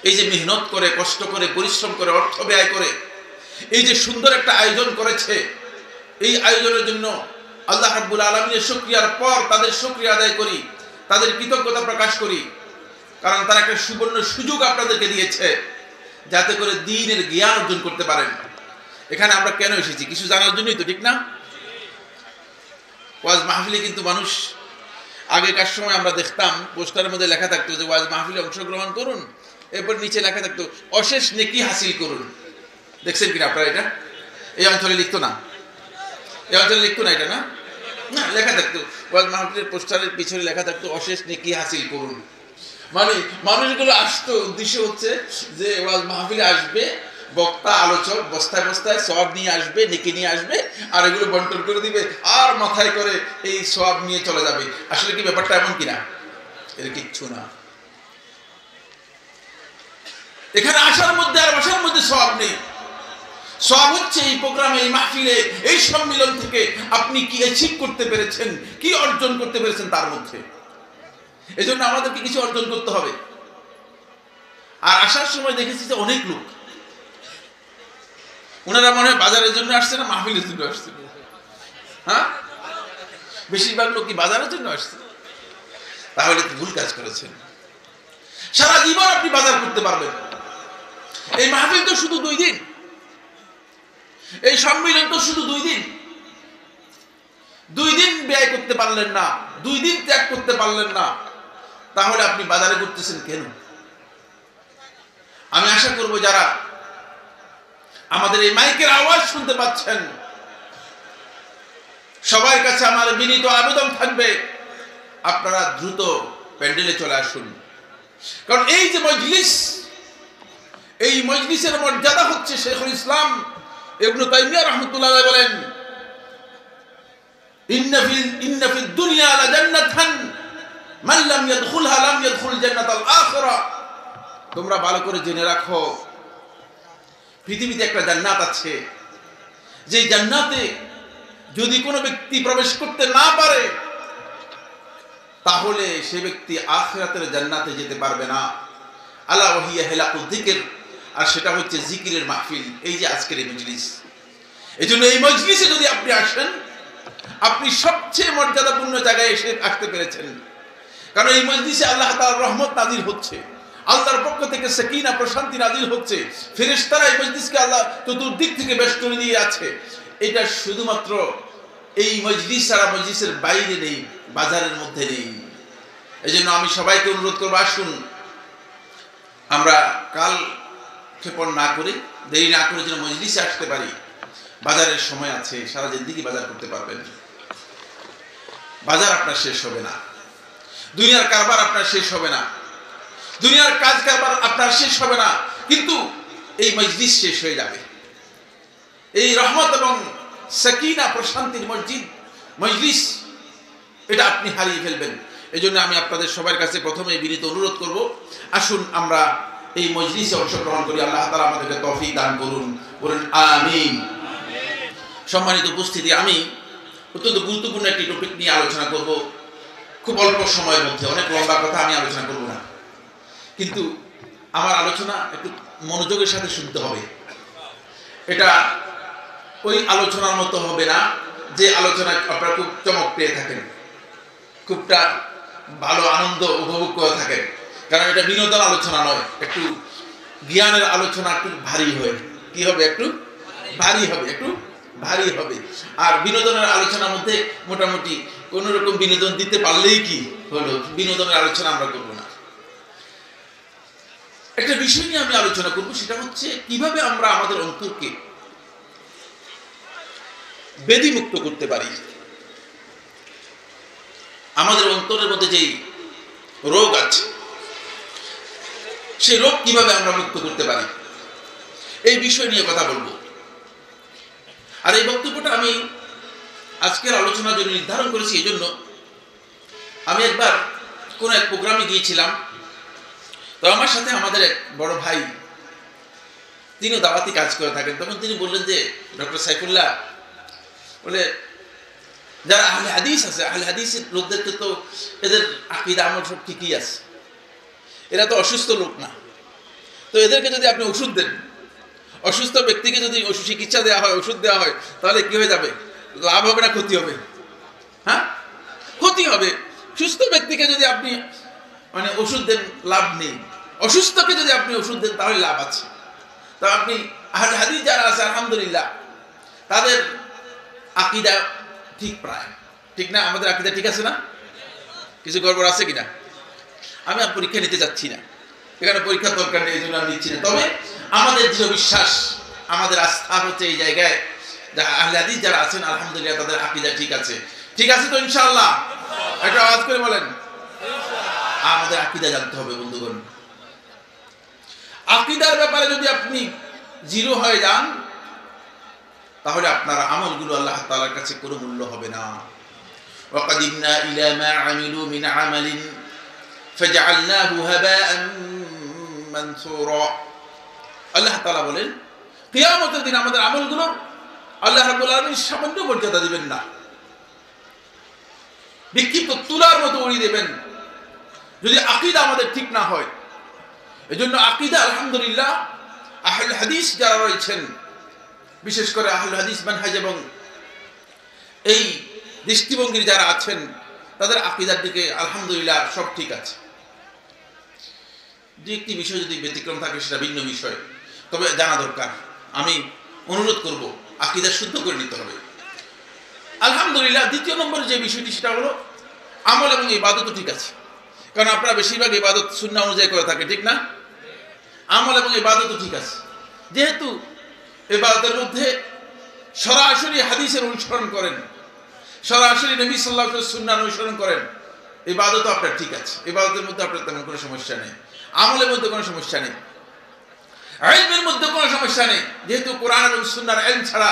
এই যে মেহনত করে, কষ্ট করে, পরিশ্রম করে, অর্থ ব্যয় করে এই যে সুন্দর একটা আয়োজন করেছে, এই আয়োজনের জন্য আল্লাহ রাব্বুল আলামিনের শুকরিয়ার পর তাদের শুকরিয়া আদায় করি, তাদের কৃতজ্ঞতা প্রকাশ করি। কারণ তারা একটা সুবর্ণ সুযোগ আপনাদেরকে দিয়েছে যাতে করে দ্বীনের জ্ঞান অর্জন করতে পারেন। এখানে আমরা কেন এসেছি? কিছু জানার জন্যই তো, ঠিক না? ওয়াজ মাহফিলে কিন্তু মানুষ, আগেকার সময় আমরা দেখতাম পোস্টারের মধ্যে লেখা থাকতো যে ওয়াজ মাহফিলে অংশগ্রহণ করুন, এরপর নিচে লেখা থাকতো অশেষ নেকি হাসিল করুন। দেখছেন কিনা আপনারা? এটা এই অঞ্চলে লিখতো না, এই অঞ্চলে লিখতো না, এটা না, না লেখা থাকতো ওয়াজ মাহফিলের পোস্টারের পিছনে লেখা থাকতো অশেষ নেকি হাসিল করুন। মানে মানুষগুলো আসতো, উদ্দেশ্য হচ্ছে যে ওয়াজ মাহফিলে আসবে, বক্তা আলোচক বস্তায় বস্তায় সওয়াব নিয়ে আসবে, নেকি নিয়ে আসবে, আর এগুলো বন্টন করে দিবে, আর মাথায় করে এই সওয়াব নিয়ে চলে যাবে। আসলে কি ব্যাপারটা এমন কিনা? এর কিচ্ছু না। এখানে আসার মধ্যে আর বসার মধ্যে সওয়াব নেই। সওয়াব হচ্ছে এই প্রোগ্রামে, এই মাহফিলে, এই সম্মিলন থেকে আপনি কি অ্যাচিভ করতে পেরেছেন, কি অর্জন করতে পেরেছেন তার মধ্যে। এই জন্য আমাদেরকে কিছু অর্জন করতে হবে। আর আসার সময় দেখেছি যে অনেক লোক, ওনারা মনে হয় বাজারের জন্য আসছে না মাহফিলের জন্য আসছে? হ্যাঁ, বেশিরভাগ লোক কি বাজারের জন্য আসছে? তাহলে ভুল কাজ করেছেন। সারা জীবন আপনি বাজার করতে পারবেন। এই মাহফিল তো শুধু 2 দিন, এই সম্মিলন তো শুধু 2 দিন। 2 দিন ব্যয় করতে পারলেন না, 2 দিন ত্যাগ করতে পারলেন না, তাহলে আপনি বাজারে করতেছেন কেন? আমি আশা করব যারা আমাদের এই মাইকের আওয়াজ শুনতে পাচ্ছেন, সবার কাছে আমার বিনীত আবেদন থাকবে, আপনারা দ্রুত প্যান্ডেলে চলে আসুন। কারণ এই যে মজলিস, এই মজলিসের মর্যাদা হচ্ছে শেখুল ইসলাম ইবনে তাইমিয়া রাহমাতুল্লাহ আলাইহি বলেন, ইন্না ফিদ দুনিয়া লা জান্নাতান মান লাম ইয়াদখুলহা লাম ইয়াদখুল জান্নাতাল আখিরা। তোমরা ভালো করে জেনে রাখো, পৃথিবীতে একটা জান্নাত আছে, যে জান্নাতে যদি কোনো ব্যক্তি প্রবেশ করতে না পারে, তাহলে সে ব্যক্তি আখিরাতের জান্নাতে যেতে পারবে না। আলা ওয়াহিয়া হিলাকুয যিকির, আর সেটা হচ্ছে জিকিরের মাহফিল। এই যে আজকের এই মজলিস, এই জন্য এই মজলিসে যদি আপনি আসেন, আপনি সবচেয়ে মর্যাদাপূর্ণ জায়গায় এসে আসতে পেরেছেন। কারণ এই মজলিসে আল্লাহ তাআলার রহমত নাযিল হচ্ছে, আল্লাহর পক্ষ থেকে সাকিনা প্রশান্তি নাযিল হচ্ছে, ফেরেশতারা এই মজলিসকে আল্লাহ চতুর্দিক থেকে বেষ্টনী দিয়ে আছে। এটা শুধুমাত্র এই মজলিস ছাড়া মজলিসের বাইরে নেই, বাজারের মধ্যে নেই। এই জন্য আমি সবাইকে অনুরোধ করবো, আসুন আমরা কাল ক্ষেপণ না করে, দেরি না করে যেন মজলিসে আসতে পারি। বাজারের সময় আছে, সারা জিন্দেগি বাজার করতে পারবেন। বাজার আপনার শেষ হবে না, দুনিয়ার কারবার আপনার শেষ হবে না, দুনিয়ার কাজ কারবার আপনার শেষ হবে না, কিন্তু এই মজলিস শেষ হয়ে যাবে। এই রহমত এবং সাকিনা প্রশান্তির মজলিস, এটা আপনি হারিয়ে ফেলবেন। এই জন্য আমি আপনাদের সবার কাছে প্রথমে বিনীত অনুরোধ করব, আসুন আমরা এই মজলিসে অংশগ্রহণ করি। আল্লাহ তাআলা আমাদেরকে তৌফিক দান করুন, বলুন আমিন। সম্মানিত উপস্থিতি, আমি অত্যন্ত গুরুত্বপূর্ণ একটি টপিক নিয়ে আলোচনা করব খুব অল্প সময়ের মধ্যে। অনেক লম্বা কথা আমি আলোচনা করব না, কিন্তু আমার আলোচনা একটু মনোযোগের সাথে শুনতে হবে। এটা ওই আলোচনার মতো হবে না যে আলোচনা আপনারা খুব চমক পেয়ে থাকেন, খুবটা ভালো আনন্দ উপভোগ করে থাকেন। কারণ এটা বিনোদন আলোচনা নয়, একটু জ্ঞানের আলোচনা, একটু ভারী হয়। কি হবে? একটু ভারী হবে, একটু ভারী হবে। আর বিনোদনের আলোচনার মধ্যে মোটামুটি কোন রকম বিনোদন দিতে পারলেই কি হলো, বিনোদনের আলোচনা আমরা করব না। একটা বিষয় নিয়ে আমি আলোচনা করব, সেটা হচ্ছে কিভাবে আমরা আমাদের অন্তরকে বেদিমুক্ত করতে পারি। আমাদের অন্তরের মধ্যে যেই রোগ আছে, সেই রোগ কিভাবে আমরা মুক্ত করতে পারি, এই বিষয় নিয়ে কথা বলবো। আর এই বক্তব্যটা আমি আজকের আলোচনার জন্য নির্ধারণ করেছি। এই জন্য আমি একবার কোন এক প্রোগ্রামে গিয়েছিলাম, তো আমার সাথে আমাদের এক বড় ভাই, তিনিও দাওয়াতি কাজ করে থাকেন। তখন তিনি বললেন যে, ডক্টর সাইফুল্লাহ বলে, যারা আহলে হাদিস আছে, আহলে হাদিসের লোকদেরকে তো এদের আকীদা আমল সব ঠিকই আছে, এরা তো অসুস্থ লোক না, তো এদেরকে যদি আপনি ওষুধ দেন, অসুস্থ ব্যক্তিকে যদি চিকিৎসা দেওয়া হয়, ওষুধ দেওয়া হয়, তাহলে কি হয়ে যাবে? লাভ হবে না ক্ষতি হবে? হ্যাঁ, ক্ষতি হবে। সুস্থ ব্যক্তিকে যদি আপনি মানে ওষুধ দেন, লাভ নেই। অসুস্থকে যদি আপনি ওষুধ দেন, তাহলে লাভ আছে। তো আপনি আহলে হাদিস যারা আছে, আলহামদুলিল্লাহ, তাদের আকীদা ঠিক, প্রায় ঠিক না? আমাদের আকীদা ঠিক আছে না? কিছু গড়বড় আছে কিনা? আমি আর পরীক্ষা নিতে যাচ্ছি না, এখানে পরীক্ষার দরকার নেই, এই জন্য আমি নিচ্ছি না। তবে আমাদের দৃঢ় বিশ্বাস, আমাদের আস্থা হচ্ছে এই জায়গায়, আহলে হাদিস যারা আছেন, আলহামদুলিল্লাহ, তাদের আকীদা ঠিক আছে। ঠিক আছে তো ইনশাআল্লাহ? একটা আওয়াজ করে বলেন। আমাদের আকীদা জানতে হবে বন্ধুগণ। আকীদার ব্যাপারে যদি আপনি জিরো হয়ে যান, তাহলে আপনার আমলগুলো আল্লাহ তাআলার কাছে কোনো মূল্য হবে না। ওয়াকাদিমনা ইলা মা আমিলু মিন আমালিন ফাজআলনাহু হাবাআন মানসুরা। আল্লাহ তাআলা বলেন, কিয়ামতের দিন আমাদের আমলগুলো আল্লাহ রাব্বুল আলামিন সামান্য মর্যাদা দিবেন না, বিক্ষিপ্ত তুলার মতো উড়িয়ে দেবেন, যদি আকীদা আমাদের ঠিক না হয়। এজন্য আকীদা, আলহামদুলিল্লাহ, আহলে হাদিস যারা রয়েছেন, বিশেষ করে আহলে হাদিস মানহাজ এবং এই দৃষ্টিভঙ্গির যারা আছেন, তাদের আকীদার দিকে আলহামদুলিল্লাহ সব ঠিক আছে। দু একটি বিষয় যদি ব্যতিক্রম থাকে, সেটা ভিন্ন বিষয়, তবে জানা দরকার। আমি অনুরোধ করব, আকীদা শুদ্ধ করে নিতে হবে। আলহামদুলিল্লাহ, দ্বিতীয় নম্বর যে বিষয়টি, সেটা হলো আমল এবং ইবাদতও ঠিক আছে। কারণ আপনারা বেশিরভাগ ইবাদত সুন্নাহ অনুযায়ী করে থাকে, ঠিক না? আমল এবং ইবাদতও ঠিক আছে। যেহেতু ইবাদতের মধ্যে সরাসরি হাদিসের অনুসরণ করেন, সরাসরি নবী সাল্লাল্লাহু আলাইহি ওয়াসাল্লামের সুন্নাহ অনুসরণ করেন, ইবাদতও আপনার ঠিক আছে। ইবাদতের মধ্যে আপনার তেমন কোনো সমস্যা নেই, আমলের মধ্যে কোনো সমস্যা নেই, ইলমের মধ্যে কোনো সমস্যা নেই। যেহেতু কোরআন এবং সুন্নাহর ইলম ছাড়া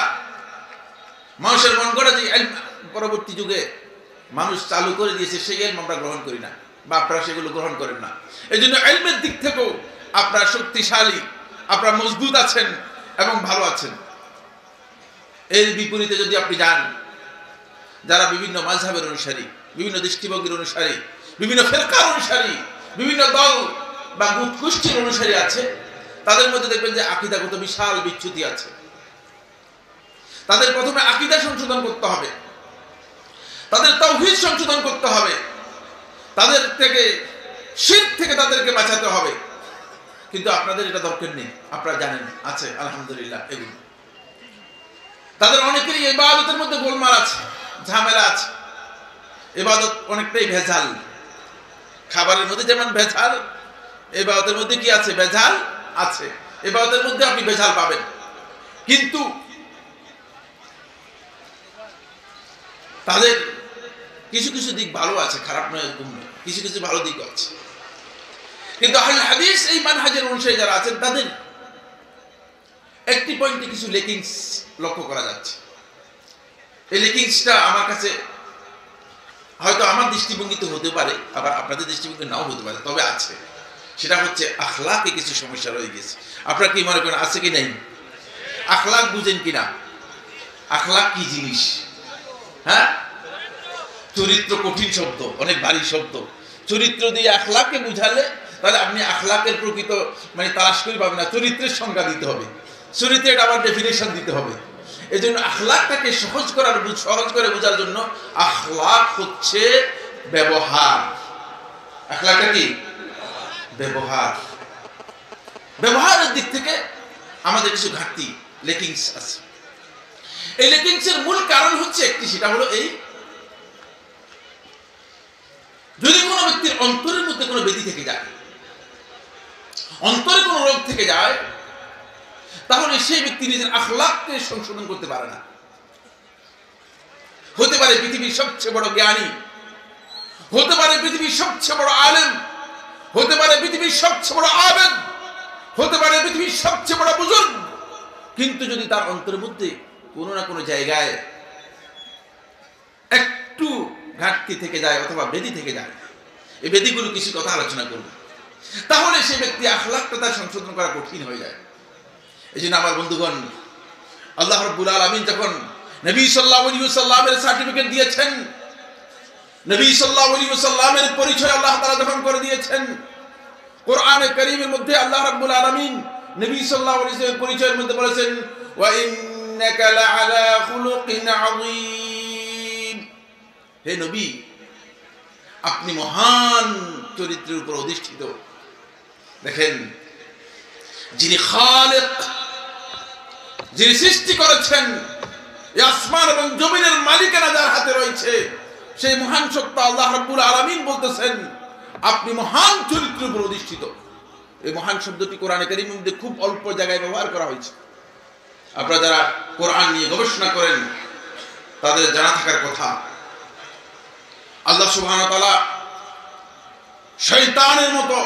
মানুষের মন গড়া যে ইলম পরবর্তী যুগে মানুষ চালু করে দিয়েছে, সেই ইলম আমরা গ্রহণ করি না, বা আপনারা সেগুলো গ্রহণ করেন না। এই জন্য ইলমের দিক থেকেও আপনারা শক্তিশালী, আপনারা মজবুত আছেন এবং ভালো আছেন। এর বিপরীতে যদি আপনি যান, যারা বিভিন্ন মাযহাবের অনুসারী, বিভিন্ন দৃষ্টিভঙ্গির অনুসারী, বিভিন্ন ফিরকার অনুসারী, বিভিন্ন দল বা গোষ্ঠীর অনুসারী আছে, তাদের মধ্যে দেখবেন যে আকীদাগত বিশাল বিচ্যুতি আছে। তাদের প্রথমে আকীদা সংশোধন করতে হবে, তাদের তাওহীদ সংশোধন করতে হবে, তাদের থেকে শিরক থেকে তাদেরকে বাঁচাতে হবে। কিন্তু আপনাদের এটা দরকার নেই, আপনারা জানেন আছে আলহামদুলিল্লাহ। এগুলো তাদের অনেকেরই ইবাদতের মধ্যে গোলমাল আছে, ঝামেলা আছে। ইবাদত অনেকটাই ভেজাল। খাবারের মধ্যে যেমন ভেজাল, ইবাদতের মধ্যে কি আছে? ভেজাল আছে। ইবাদতের মধ্যে আপনি ভেজাল পাবেন, কিন্তু তাদের কিছু কিছু দিক ভালো আছে, খারাপ নয়, এরকম নয়, কিছু কিছু ভালো দিক আছে। কিন্তু আহলে হাদিস এই মানহাজের অনুসারী যারা আছেন, তাদের একটি পয়েন্টে কিছু লেকিংস লক্ষ্য করা যাচ্ছে। এই লেকিংসটা আমার কাছে হয়তো আমার দৃষ্টিভঙ্গিতে হতে পারে, আবার আপনাদের দৃষ্টিভঙ্গি নাও হতে পারে, তবে আছে। সেটা হচ্ছে আখলাকে কিছু সমস্যা রয়ে গেছে। আপনারা কি মনে করেন আছে কি নাই? আখলাক বুঝেন কিনা? আখলাক কি জিনিস? হ্যাঁ, চরিত্র কঠিন শব্দ, অনেক ভারী শব্দ। চরিত্র দিয়ে আখলাককে বুঝালে তাহলে আপনি আখলাকের প্রকৃত মানে তালাশ করে পাবেন না। চরিত্রের সংজ্ঞা দিতে হবে, চরিত্রের আবার ডেফিনেশন দিতে হবে। এই জন্য আখলাকটাকে সহজ করে বোঝার জন্য আখলাক হচ্ছে ব্যবহার। আখলাকটা কি? ব্যবহার। ব্যবহারের দিক থেকে আমাদের কিছু ঘাটতি, লেকিংস আছে। এই লেকিংসের মূল কারণ হচ্ছে একটি, সেটা হলো এই, যদি কোনো ব্যক্তির অন্তরের মধ্যে কোনো ব্যাধি থেকে যায়, অন্তরে কোনো রোগ থেকে যায়, তাহলে সেই ব্যক্তি নিজের আখলাককে সংশোধন করতে পারে না। হতে পারে পৃথিবীর সবচেয়ে বড় জ্ঞানী, হতে পারে পৃথিবীর সবচেয়ে বড় আলেম, হতে পারে পৃথিবীর সবচেয়ে বড় আবেদ, হতে পারে পৃথিবীর সবচেয়ে বড় বুজুর্গ, কিন্তু যদি তার অন্তরের মধ্যে কোনো না কোনো জায়গায় একটু ঘাটতি থেকে যায় অথবা বেদি থেকে যায়, এই বেদিগুলো কিছু কথা আলোচনা করব, তাহলে সেই ব্যক্তি আখলাকটা তার সংশোধন করা কঠিন হয়ে যায়। এই জন্য আমার বন্ধুগণ, আল্লাহ রাব্বুল আলামিন যখন নবী সাল্লাল্লাহু আলাইহি ওয়াসাল্লামের সার্টিফিকেট দিয়েছেন, নবী সাল্লাল্লাহু আলাইহি ওয়াসাল্লামের পরিচয় আল্লাহ তাআলা যখন করে দিয়েছেন, কোরআনে কারীমের মধ্যে আল্লাহ রাব্বুল আলামিন নবী সাল্লাল্লাহু আলাইহি ওয়াসাল্লামের পরিচয়ের মধ্যে বলেছেন, ওয়া ইন্নাকা লাআলা খুলুকিন আযীম, হে নবী আপনি মহান চরিত্রের উপর অধিষ্ঠিত। দেখেন, যিনি খালিক, যিনি সৃষ্টি করেছেন, এই আসমান এবং জমিনের মালিকানা যার হাতে রয়েছে, সেই মহান সত্তা আল্লাহ রাব্বুল আলামিন বলতেছেন আপনি মহান চরিত্রের উপর অধিষ্ঠিত। এই মহান শব্দটি কোরআনে কারীমের মধ্যে খুব অল্প জায়গায় ব্যবহার করা হয়েছে। আপনারা যারা কোরআন নিয়ে গবেষণা করেন তাদের জানা থাকার কথা, আল্লাহ সুবহানাহু ওয়া তাআলা শয়তানের মতো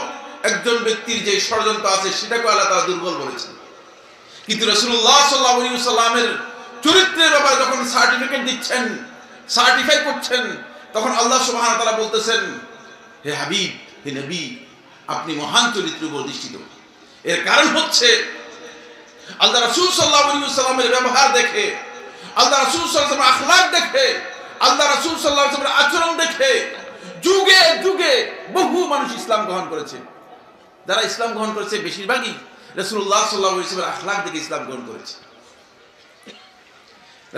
একজন ব্যক্তির যে ষড়যন্ত্র আছে সেটাকে আল্লাহ তাআলা দুর্বল বলেছেন, কিন্তু রাসূলুল্লাহ সাল্লাল্লাহু আলাইহি ওয়াসাল্লামের চরিত্রের ব্যাপারে যখন সার্টিফিকেট দিচ্ছেন, সার্টিফাই করছেন, তখন আল্লাহ সুবহানাহু ওয়া তাআলা বলতেছেন, হে হাবিব, হে নবী আপনি মহান চরিত্রের উপর অধিষ্ঠিত। এর কারণ হচ্ছে আল্লাহ রাসূল সাল্লাল্লাহু আলাইহি ওয়াসাল্লামের ব্যবহার দেখে, আল্লাহ রাসূল সাল্লাল্লাহু আলাইহি ওয়াসাল্লামের আখলাক দেখে, আল্লাহ রাসূল সাল্লাল্লাহু আলাইহি ওয়াসাল্লামের আচরণ দেখে যুগে যুগে বহু মানুষ ইসলাম গ্রহণ করেছে। যারা ইসলাম গ্রহণ করেছে বেশিরভাগই রাসূলুল্লাহ সাল্লাল্লাহু আলাইহি ওয়াসাল্লামের আখলাক দেখে ইসলাম গ্রহণ করেছে।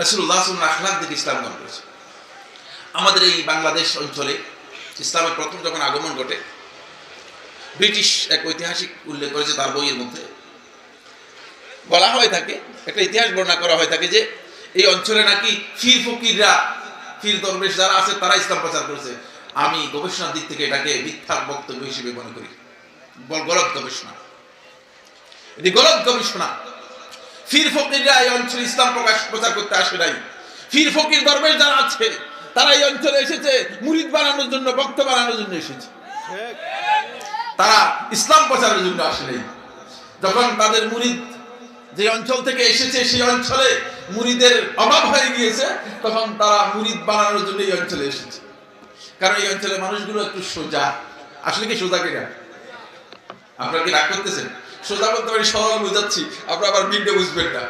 রাসূলুল্লাহ সাল্লাল্লাহু আলাইহি ওয়াসাল্লামের আখলাক দেখে ইসলাম গ্রহণ করেছে। আমাদের এই বাংলাদেশ অঞ্চলে ইসলামের প্রথম যখন আগমন ঘটে, ব্রিটিশ এক ঐতিহাসিক উল্লেখ করেছে তার বইয়ের মধ্যে, বলা হয়ে থাকে, একটা ইতিহাস বর্ণনা করা হয়ে থাকে যে এই অঞ্চলে নাকি ফির ফকিররা, ফির দরবেশ যারা আছে তারা ইসলাম প্রচার করেছে। আমি গবেষণার দিক থেকে এটাকে মিথ্যা বক্তব্য হিসেবে মনে করি, গলত গবেষণা, এটি গলত গবেষণা। ফির ফকিররা এই অঞ্চলে ইসলাম প্রচার করতে আসে নাই। ফির ফকির দরবেশ যারা আছে তারা এই অঞ্চলে এসেছে মুরিদ বানানোর জন্য, ভক্ত বানানোর জন্য এসেছে, তারা ইসলাম প্রচারের জন্য আসে নাই। যখন তাদের মুরিদ যে অঞ্চল থেকে এসেছে সেই অঞ্চলে মুরিদের অভাব হয়ে গিয়েছে, তখন তারা মুরিদ বানানোর জন্য এই অঞ্চলে এসেছে। কারণ এই অঞ্চলের মানুষগুলো একটু সোজা। আসলে কি সোজা কিনা? আপনারা কি রাগ করতেছেন? সোজা বলতে পারি, সরল বুঝাচ্ছি, আপনারা আবার ভিন্ন বুঝবেন না।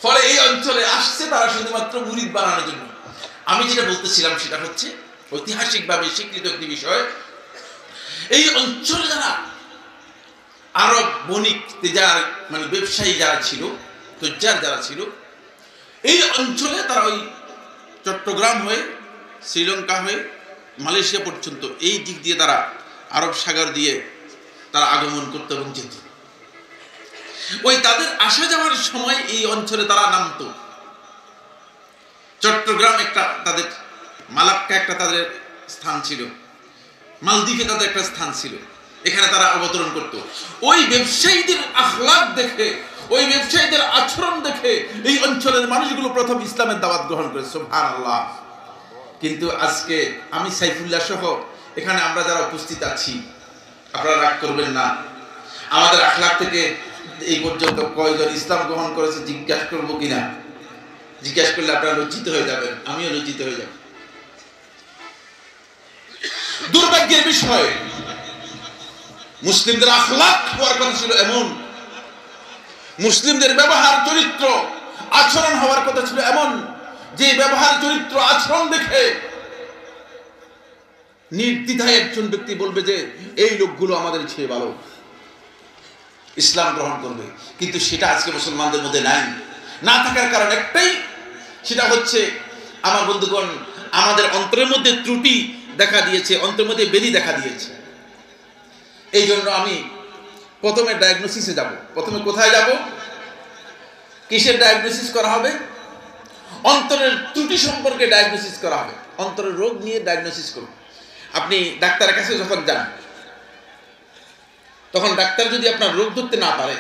ফলে এই অঞ্চলে আসছে তারা শুধুমাত্র মুরিদ বানানোর জন্য। আমি যেটা বলতেছিলাম সেটা হচ্ছে ঐতিহাসিকভাবে স্বীকৃত একটি বিষয়, এই অঞ্চলে যারা আরব বণিক, তেজার মানে ব্যবসায়ী যারা ছিল, তুজ্জার যারা ছিল, এই অঞ্চলে তারা ওই চট্টগ্রাম হয়ে, শ্রীলঙ্কা হয়ে, মালয়েশিয়া পর্যন্ত এই দিক দিয়ে তারা আরব সাগর দিয়ে তারা আগমন করত এবং যেত। ওই তাদের আসা যাওয়ার সময় এই অঞ্চলে তারা নামতো। চট্টগ্রাম একটা তাদের, মালাক্কা একটা তাদের স্থান ছিল, মালদ্বীপে তাদের একটা স্থান ছিল, এখানে তারা অবতরণ করত। ওই ব্যবসায়ীদের আখলাক দেখে, ওই ব্যবসায়ীদের আচরণ দেখে এই অঞ্চলের মানুষগুলো প্রথম ইসলামের দাওয়াত গ্রহণ করে। সুবহানাল্লাহ। কিন্তু আজকে আমি সাইফুল্লাহ সহ এখানে আমরা যারা উপস্থিত আছি, আপনারা রাগ করবেন না, আমাদের আখলাক থেকে এই পর্যন্ত কয়জন ইসলাম গ্রহণ করেছে জিজ্ঞাসা করবো কিনা? জিজ্ঞাসা করলে আপনারা লজ্জিত হয়ে যাবেন, আমিও লজ্জিত হয়ে যাব। দুর্ভাগ্যের বিষয়, মুসলিমদের আখলাক হওয়ার কথা ছিল এমন, মুসলিমদের ব্যবহার, চরিত্র, আচরণ হওয়ার কথা ছিল এমন, যে ব্যবহার, চরিত্র, আচরণ দেখে নির্দ্বিধায় একজন ব্যক্তি বলবে যে এই লোকগুলো আমাদের চেয়ে ভালো, ইসলাম গ্রহণ করবে। কিন্তু সেটা আজকে মুসলমানদের মধ্যে নাই। না থাকার কারণ একটাই, সেটা হচ্ছে আমার বন্ধুগণ, আমাদের অন্তরের মধ্যে ত্রুটি দেখা দিয়েছে, অন্তরের মধ্যে বেদি দেখা দিয়েছে। এই জন্য আমি প্রথমে ডায়াগনোসিসে যাব। প্রথমে কোথায় যাব? কিসের ডায়াগনোসিস করা হবে? অন্তরের ত্রুটি সম্পর্কে ডায়াগনোসিস করা হবে, অন্তরের রোগ নিয়ে ডায়াগনোসিস করুন। আপনি ডাক্তারের কাছে যখন যান, তখন ডাক্তার যদি আপনার রোগ ধরতে না পারে,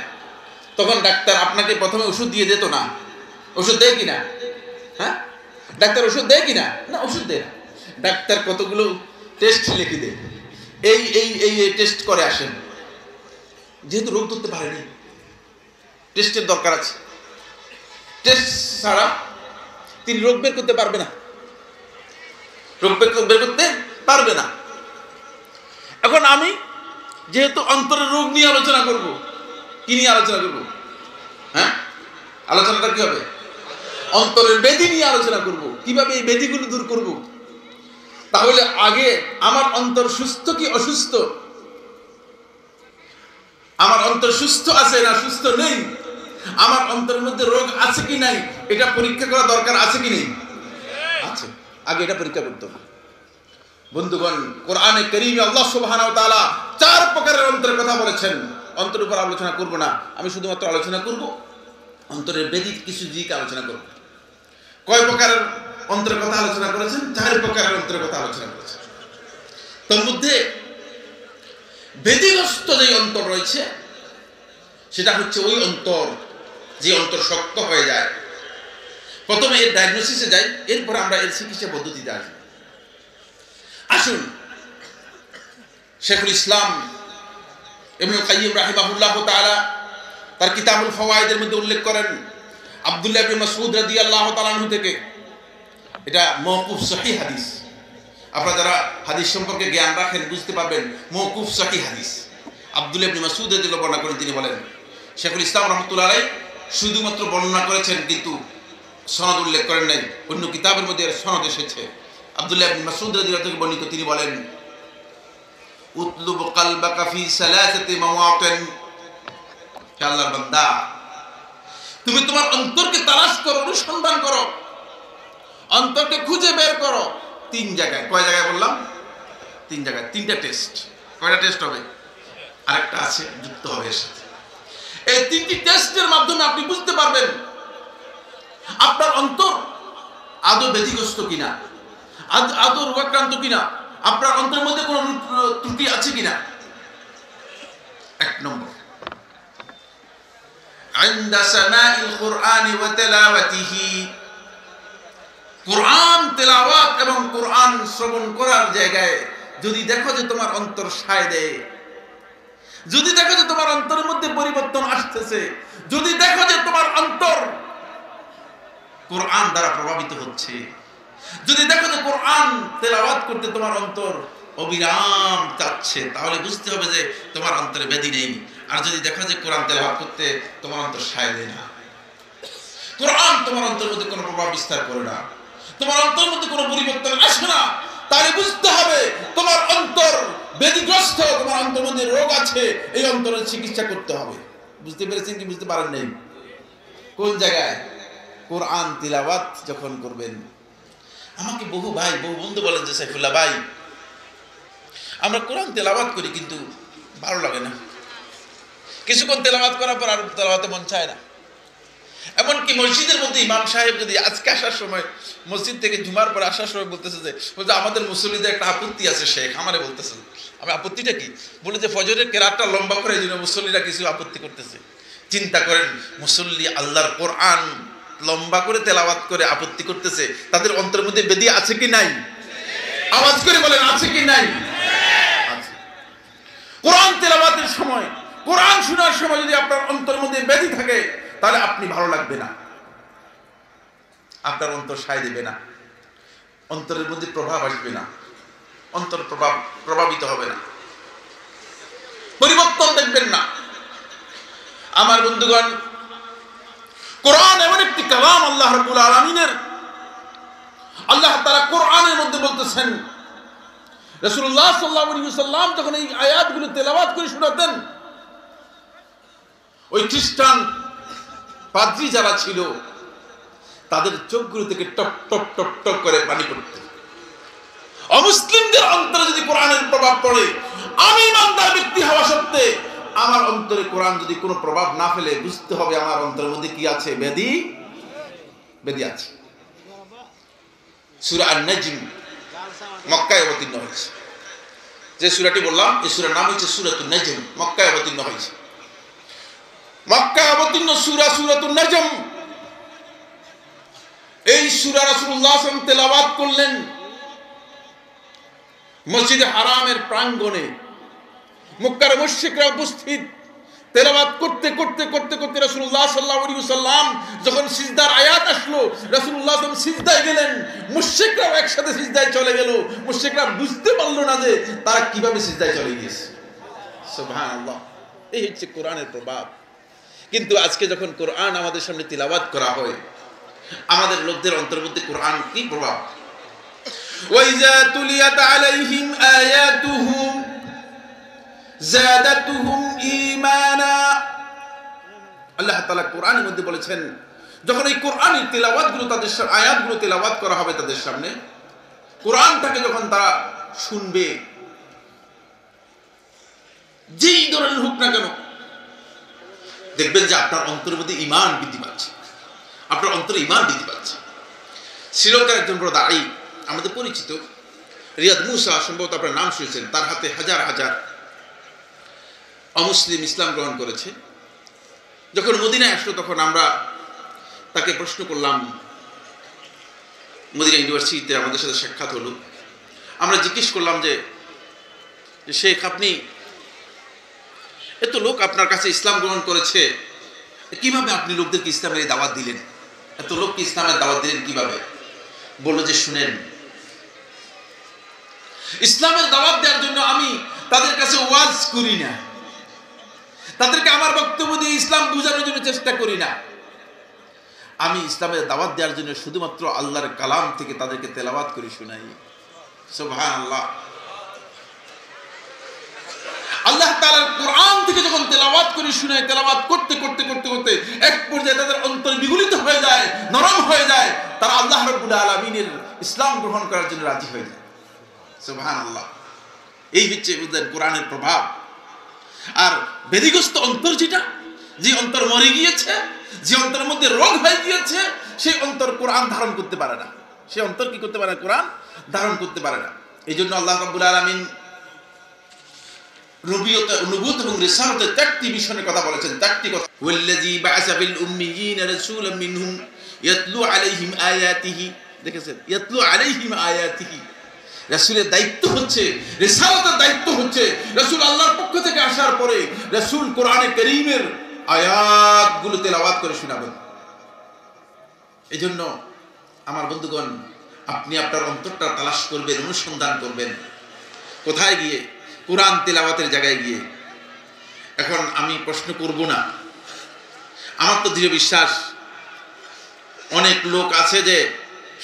তখন ডাক্তার আপনাকে প্রথমে ওষুধ দিয়ে দিত না? ওষুধ দেয় কিনা? হ্যাঁ, ডাক্তার ওষুধ দেয় কিনা? না, ওষুধ দেয়। ডাক্তার কতগুলো টেস্ট লিখে দেয়, এই এই এই টেস্ট করে আসেন। যেহেতু রোগ ধরতে পারেনি, টেস্টের দরকার আছে। টেস্ট ছাড়া তিনি রোগ বের করতে পারবে না, রোগ বের করতে পারবে না। এখন আমি যেহেতু অন্তরের রোগ নিয়ে আলোচনা করব, কি নিয়ে আলোচনা করব? হ্যাঁ, আলোচনাটা কি হবে? অন্তরের ব্যাধি নিয়ে আলোচনা করব, কিভাবে এই ব্যাধিগুলো দূর করব। তাহলে আগে আমার অন্তর সুস্থ কি অসুস্থ, আমার অন্তর সুস্থ আছে না সুস্থ নেই, আমার অন্তরের মধ্যে রোগ আছে কি নাই, এটা পরীক্ষা করা দরকার আছে কি নেই? আছে। আগে এটা পরীক্ষা করতে হবে। বন্ধুগণ, কোরআনে কারীমে আল্লাহ সুবহানাহু ওয়া তাআলা 4 প্রকারের অন্তরের কথা বলেছেন। অন্তরের উপর আলোচনা করব না, আমি শুধুমাত্র আলোচনা করব অন্তরের ব্যাধি কিছু দিক আলোচনা করব। কয় প্রকারের অন্তরের কথা আলোচনা করেছেন? 4 প্রকারের অন্তরের কথা আলোচনা করেছেন। তার মধ্যে ব্যাধিগ্রস্ত যে অন্তর রয়েছে সেটা হচ্ছে ওই অন্তর যে অন্তর শক্ত হয়ে যায়। প্রথমে এর ডায়াগনোসিসে যাই, এরপর আমরা এর চিকিৎসা পদ্ধতিতে আসব। আসুন, শেখুল ইসলাম ইবনুল কাইয়্যিম রাহিমাহুল্লাহ তাআলা তার কিতাবুল ফাওয়ায়েদের মধ্যে উল্লেখ করেন আব্দুল্লাহ ইবনে মাসউদ রাদিয়াল্লাহু তাআলা আনহু থেকে। এটা মওকুফ সহিহ হাদিস। আপনারা যারা হাদিস সম্পর্কে জ্ঞান রাখেন বুঝতে পারবেন মওকুফ সহিহ হাদিস। আব্দুল্লাহ ইবনে মাসউদ রাদিয়াল্লাহু বর্ণনা করেন, তিনি বলেন শেখুল ইসলাম রাহমাতুল্লাহ আলাইহি শুধুমাত্র বর্ণনা করেছেন কিন্তু সনদ উল্লেখ করেন নাই। অন্য কিতাবের মধ্যে এর সনদ এসেছে। আব্দুল্লাহ ইবনে মাসউদ রাদিয়াল্লাহু থেকে বর্ণিত, তিনি বলেন উতলুব কলবাকা ফি সালাসাতি মাওয়াতিন, হে আল্লাহর বান্দা, তুমি তোমার অন্তরকে তালাশ করো, অনুসন্ধান করো, অন্তরকে খুঁজে বের করো 3 জায়গায়। কয় জায়গায় বললাম? 3 জায়গায়। 3টা টেস্ট। কয়টা টেস্ট হবে? আরেকটা আছে, যুক্ত হবে এর সাথে। এই 3টি টেস্টের মাধ্যমে আপনি বুঝতে পারবেন আপনার অন্তর আদৌ ব্যাধিগ্রস্ত কিনা, আদৌ রোগাক্রান্ত কিনা, আপনার অন্তরের মধ্যে কোনো ত্রুটি আছে কিনা। 1 নম্বর, عند سماع القرآن وتلاوته, কোরআন তেলাওয়াত এবং কোরআন শ্রবণ করার জায়গায় যদি দেখো যে তোমার অন্তর সায় দেয়, যদি দেখো যে তোমার অন্তরের মধ্যে পরিবর্তন আসতেছে, যদি দেখো যে তোমার অন্তর কোরআন দ্বারা প্রভাবিত হচ্ছে, যদি দেখো যে কোরআন তেলাওয়াত করতে তোমার অন্তর অবিরাম চাচ্ছে, তাহলে বুঝতে হবে যে তোমার অন্তরে ব্যাধি নেই। আর যদি দেখো যে কোরআন তেলাওয়াত করতে তোমার অন্তর সায় দেয় না, কোরআন তোমার অন্তরের মধ্যে কোনো প্রভাব বিস্তার করে না, তোমার অন্তরের মধ্যে কোনো পরিবর্তন আসে না, তাহলে বুঝতে হবে তোমার অন্তর ব্যাধিগ্রস্ত, তোমার অন্তরের মধ্যে রোগ আছে, এই অন্তরের চিকিৎসা করতে হবে। বুঝতে পেরেছেন কি বুঝতে পারেন নাই? কোন জায়গায়? কোরআন তিলাওয়াত যখন করবেন। আমাকে বহু ভাই, বহু বন্ধু বলেন যে সাইফুল্লাহ ভাই, আমরা কোরআন তেলাওয়াত করি কিন্তু ভালো লাগে না, কিছুক্ষণ তেলাওয়াত করার পর আর তেলাওয়াতে মন চায় না। এমনকি মসজিদের মধ্যে ইমাম সাহেব যদি আজকে আসার সময় মসজিদ থেকে জুমার পর আসার সময় বলতেছে যে আমাদের মুসল্লিদের একটা আপত্তি আছে, শেখ আমারে বলতেছে। আমি আপত্তিটা কি? বলে যে ফজরের কেরাতটা লম্বা করে এই জন্য মুসল্লিরা কিছু আপত্তি করতেছে। চিন্তা করেন, মুসল্লি আল্লাহর কোরআন লম্বা করে তেলাওয়াত করে আপত্তি করতেছে, তাদের অন্তরের মধ্যে ব্যাধি আছে কি নাই? আওয়াজ করে বলেন, আছে কি নাই? আছে। কোরআন তেলাওয়াতের সময়, কোরআন শোনার সময় যদি আপনার অন্তরের মধ্যে ব্যাধি থাকে, তাহলে আপনি ভালো লাগবে না, আপনার অন্তর সায় দেবে না, অন্তরের মধ্যে প্রভাব আসবে না, অন্তর প্রভাবিত হবে না, পরিবর্তন দেখবেন না। আমার বন্ধুগণ, কোরআন এমন একটি কালাম আল্লাহ রাব্বুল আলামিনের। আল্লাহ তাআলা কোরআনের মধ্যে বলতেছেন, রাসূলুল্লাহ সাল্লাল্লাহু আলাইহি ওয়াসাল্লাম যখন এই আয়াতগুলো তেলাওয়াত করে শোনাতেন, ওই খ্রিস্টান পাদ্রী যারা ছিল তাদের চোখগুলো থেকে টপ টপ টপ টপ করে পানি পড়ত। অমুসলিমদের অন্তরে যদি কোরআনের প্রভাব পড়ে, আমি ইমানদার ব্যক্তি হওয়া সত্ত্বে আমার অন্তরে কোরআন যদি কোনো প্রভাব না ফেলে, বুঝতে হবে আমার অন্তরের মধ্যে কি আছে? ব্যাধি আছে। সূরা আন-নাজম মক্কায় অবতীর্ণ হয়েছে। যে সূরাটি বললাম এই সূরার নাম হচ্ছে সূরাতুন নাজম, মক্কায় অবতীর্ণ হয়েছে। মক্কায় অবতীর্ণ সূরা সূরাতুন নাজম। এই সূরা রাসূলুল্লাহ সাল্লাল্লাহু আলাইহি ওয়াসাল্লাম তেলাওয়াত করলেন মসজিদে হারামের প্রাঙ্গণে। মক্কার মুশরিকরা উপস্থিত। তেলাওয়াত করতে করতে করতে করতে রাসূলুল্লাহ সাল্লাল্লাহু আলাইহি ওয়াসাল্লাম যখন সিজদার আয়াত আসলো, রাসূলুল্লাহ সাল্লাল্লাহু আলাইহি ওয়াসাল্লাম সিজদায় গেলেন, মুশরিকরাও একসাথে সিজদায় চলে গেল। মুশরিকরা বুঝতে পারলো না যে তারা কিভাবে সিজদায় চলে গিয়েছে। সুবহানাল্লাহ, এই হচ্ছে কোরআনের প্রভাব। কিন্তু আজকে যখন কোরআন আমাদের সামনে তিলাওয়াত করা হয়, আমাদের লোকদের অন্তরের মধ্যে কোরআন কি প্রভাব? ওয়াইজা তুলিয়াত আলাইহিম আয়াতুহু যাদাতুহুম ঈমানা। আল্লাহ তাআলা কোরআনের মধ্যে বলেছেন, যখন এই কোরআনের তিলাওয়াতগুলো তাদের আয়াতগুলো তিলাওয়াত করা হবে তাদের সামনে, কোরআনটাকে যখন তারা শুনবে, যেই ধরনের হোক না কেন, দেখবেন যে আপনার অন্তরের মধ্যে ঈমান বৃদ্ধি পাচ্ছে, আপনার অন্তরে ঈমান বৃদ্ধি পাচ্ছে। শ্রীলঙ্কার একজন বড় দাঈ আমাদের পরিচিত, রিয়াদ মুসা, সম্ভবত আপনার নাম শুনেছেন। তার হাতে হাজার হাজার অমুসলিম ইসলাম গ্রহণ করেছে। যখন মদিনায় আসলো তখন আমরা তাকে প্রশ্ন করলাম, মদিনা ইউনিভার্সিটিতে আমাদের সাথে সাক্ষাৎ হলো। আমরা জিজ্ঞেস করলাম যে শেখ, আপনি এত লোক আপনার কাছে ইসলাম গ্রহণ করেছে, কিভাবে আপনি লোকদেরকে ইসলামের দাওয়াত দিলেন? এত লোককে ইসলামের দাওয়াত দিলেন কিভাবে? বলল যে শুনেন, ইসলামের দাওয়াত দেওয়ার জন্য আমি তাদের কাছে ওয়াজ করি না, তাদেরকে আমার বক্তব্য দিয়ে ইসলাম বোঝানোর জন্য চেষ্টা করি না। আমি ইসলামের দাওয়াত দেওয়ার জন্য শুধুমাত্র আল্লাহর কালাম থেকে তাদেরকে তেলাওয়াত করে শোনাই। সুবহানাল্লাহ। আল্লাহ তাআলার কোরআন থেকে যখন তেলাওয়াত করে শোনায়, তেলাওয়াত করতে করতে করতে করতে এক পর্যায়ে তাদের অন্তর বিগলিত হয়ে যায়, নরম হয়ে যায়, তারা আল্লাহ রাব্বুল আলামিনের ইসলাম গ্রহণ করার জন্য রাজি হয়ে যায়। সুবহানাল্লাহ। এই হচ্ছে কোরআনের প্রভাব। আর বেদিগ্রস্ত অন্তর যেটা, যে অন্তর মরে গিয়েছে, যে অন্তরের মধ্যে রোগ হয়ে গিয়েছে, সেই অন্তর কোরআন ধারণ করতে পারে না। সে অন্তর কি করতে পারে না? কোরআন ধারণ করতে পারে না। এই জন্য আল্লাহ রাব্বুল আলামিন নবুয়ত এবং রিসালাতের 4টি মিশনের কথা বলেছেন। 4টি কথা। ওয়াল্লাযী বা'আসা ফিল উম্মিয়িনা রাসূলাম মিনহুম ইয়াতলু আলাইহিম আয়াতিহি। দেখেছেন, ইয়াতলু আলাইহিম আয়াতিহি। রাসূলের দায়িত্ব হচ্ছে, রিসালাতের দায়িত্ব হচ্ছে, রাসূল আল্লাহর পক্ষ থেকে আসার পরে রাসূল কোরআনে কারীমের আয়াতগুলো তেলাওয়াত করে শোনাবেন। এজন্য আমার বন্ধুগণ, আপনি আপনার অন্তরটা তালাশ করবেন, অনুসন্ধান করবেন। কোথায় গিয়ে? কোরআন তেলাওয়াতের জায়গায় গিয়ে। এখন আমি প্রশ্ন করব না, আমার তো দৃঢ় বিশ্বাস অনেক লোক আছে যে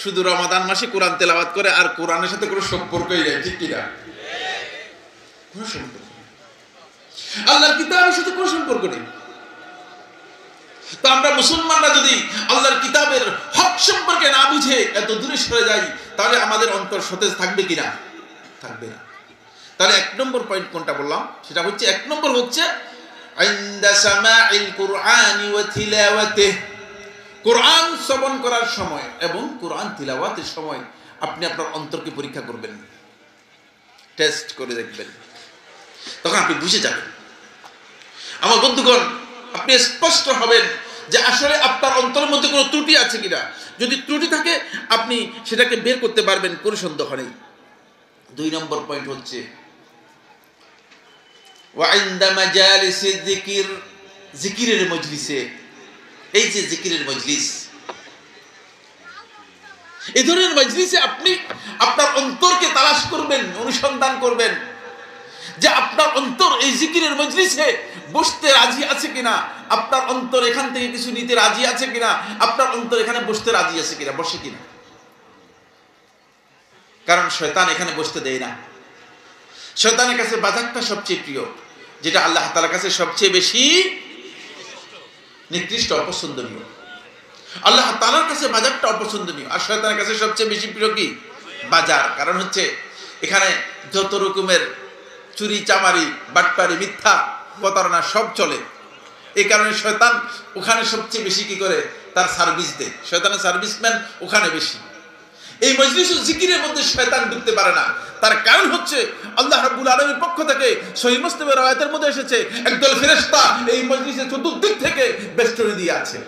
শুধু রমাদান মাসে কোরআন তেলাওয়াত করে, আর কোরআনের সাথে কোনো সম্পর্কই নেই। ঠিক কিনা? কোনো সম্পর্ক নেই, আল্লাহর কিতাবের সাথে কোনো সম্পর্ক নেই। তো আমরা মুসলমানরা যদি আল্লাহর কিতাবের হক সম্পর্কে না বুঝে এত দূরে সরে যাই, তাহলে আমাদের অন্তর সতেজ থাকবে কিনা? থাকবে না। তাহলে 1 নম্বর পয়েন্ট কোনটা বললাম? সেটা হচ্ছে 1 নম্বর হচ্ছে ইনদা সামাইল কুরআনি ওয়া তিলাওয়াতিহি। কোরআন শ্রবণ করার সময় এবং কোরআন তিলাওয়াতের সময় আপনি আপনার অন্তরকে পরীক্ষা করবেন, টেস্ট করে দেখবেন, তখন আপনি বুঝে যাবেন। আমার বন্ধুগণ, আপনি স্পষ্ট হবেন যে আসলে আপনার অন্তরের মধ্যে কোনো ত্রুটি আছে কিনা। যদি ত্রুটি থাকে আপনি সেটাকে বের করতে পারবেন, কোনো সন্দেহ নেই। 2 নম্বর পয়েন্ট হচ্ছে ওয়া ইনদা মাজালিসিয যিকির, জিকিরের মজলিসে। এই যে জিকিরের মজলিস, এই ধরনের মজলিসে আপনি আপনার অন্তরকে তালাশ করবেন, অনুসন্ধান করবেন যে আপনার অন্তর এই জিকিরের মজলিসে বসতে রাজি আছে কিনা, আপনার অন্তর এখান থেকে কিছু নিতে রাজি আছে কিনা, আপনার অন্তর এখানে বসতে রাজি আছে কিনা, বসে কিনা। কারণ শয়তান এখানে বসতে দেয় না। শয়তানের কাছে বাজারটা সবচেয়ে প্রিয়, যেটা আল্লাহ তাআলার কাছে সবচেয়ে বেশি নিকৃষ্ট, অপছন্দনীয়। আল্লাহ তাআলার কাছে বাজারটা অপছন্দনীয়, আর শয়তানের কাছে সবচেয়ে বেশি প্রিয় কি? বাজার। কারণ হচ্ছে এখানে যত রকমের চুরি চামারি, বাটপারি, মিথ্যা, প্রতারণা সব চলে। এই কারণে শয়তান ওখানে সবচেয়ে বেশি কি করে? তার সার্ভিস দেয়। শয়তানের সার্ভিসম্যান ওখানে বেশি। এই মজলিস ও জিকিরের মধ্যে শয়তান ঢুকতে পারে না। তার কারণ হচ্ছে আল্লাহ রাব্বুল আলামিনের পক্ষ থেকে সহিহ মুসলিমের রাওয়ায়াতের মধ্যে এসেছে একদল ফেরেশতা এই মজলিসের চতুর্দিক থেকে বেষ্টনী দিয়ে আছে।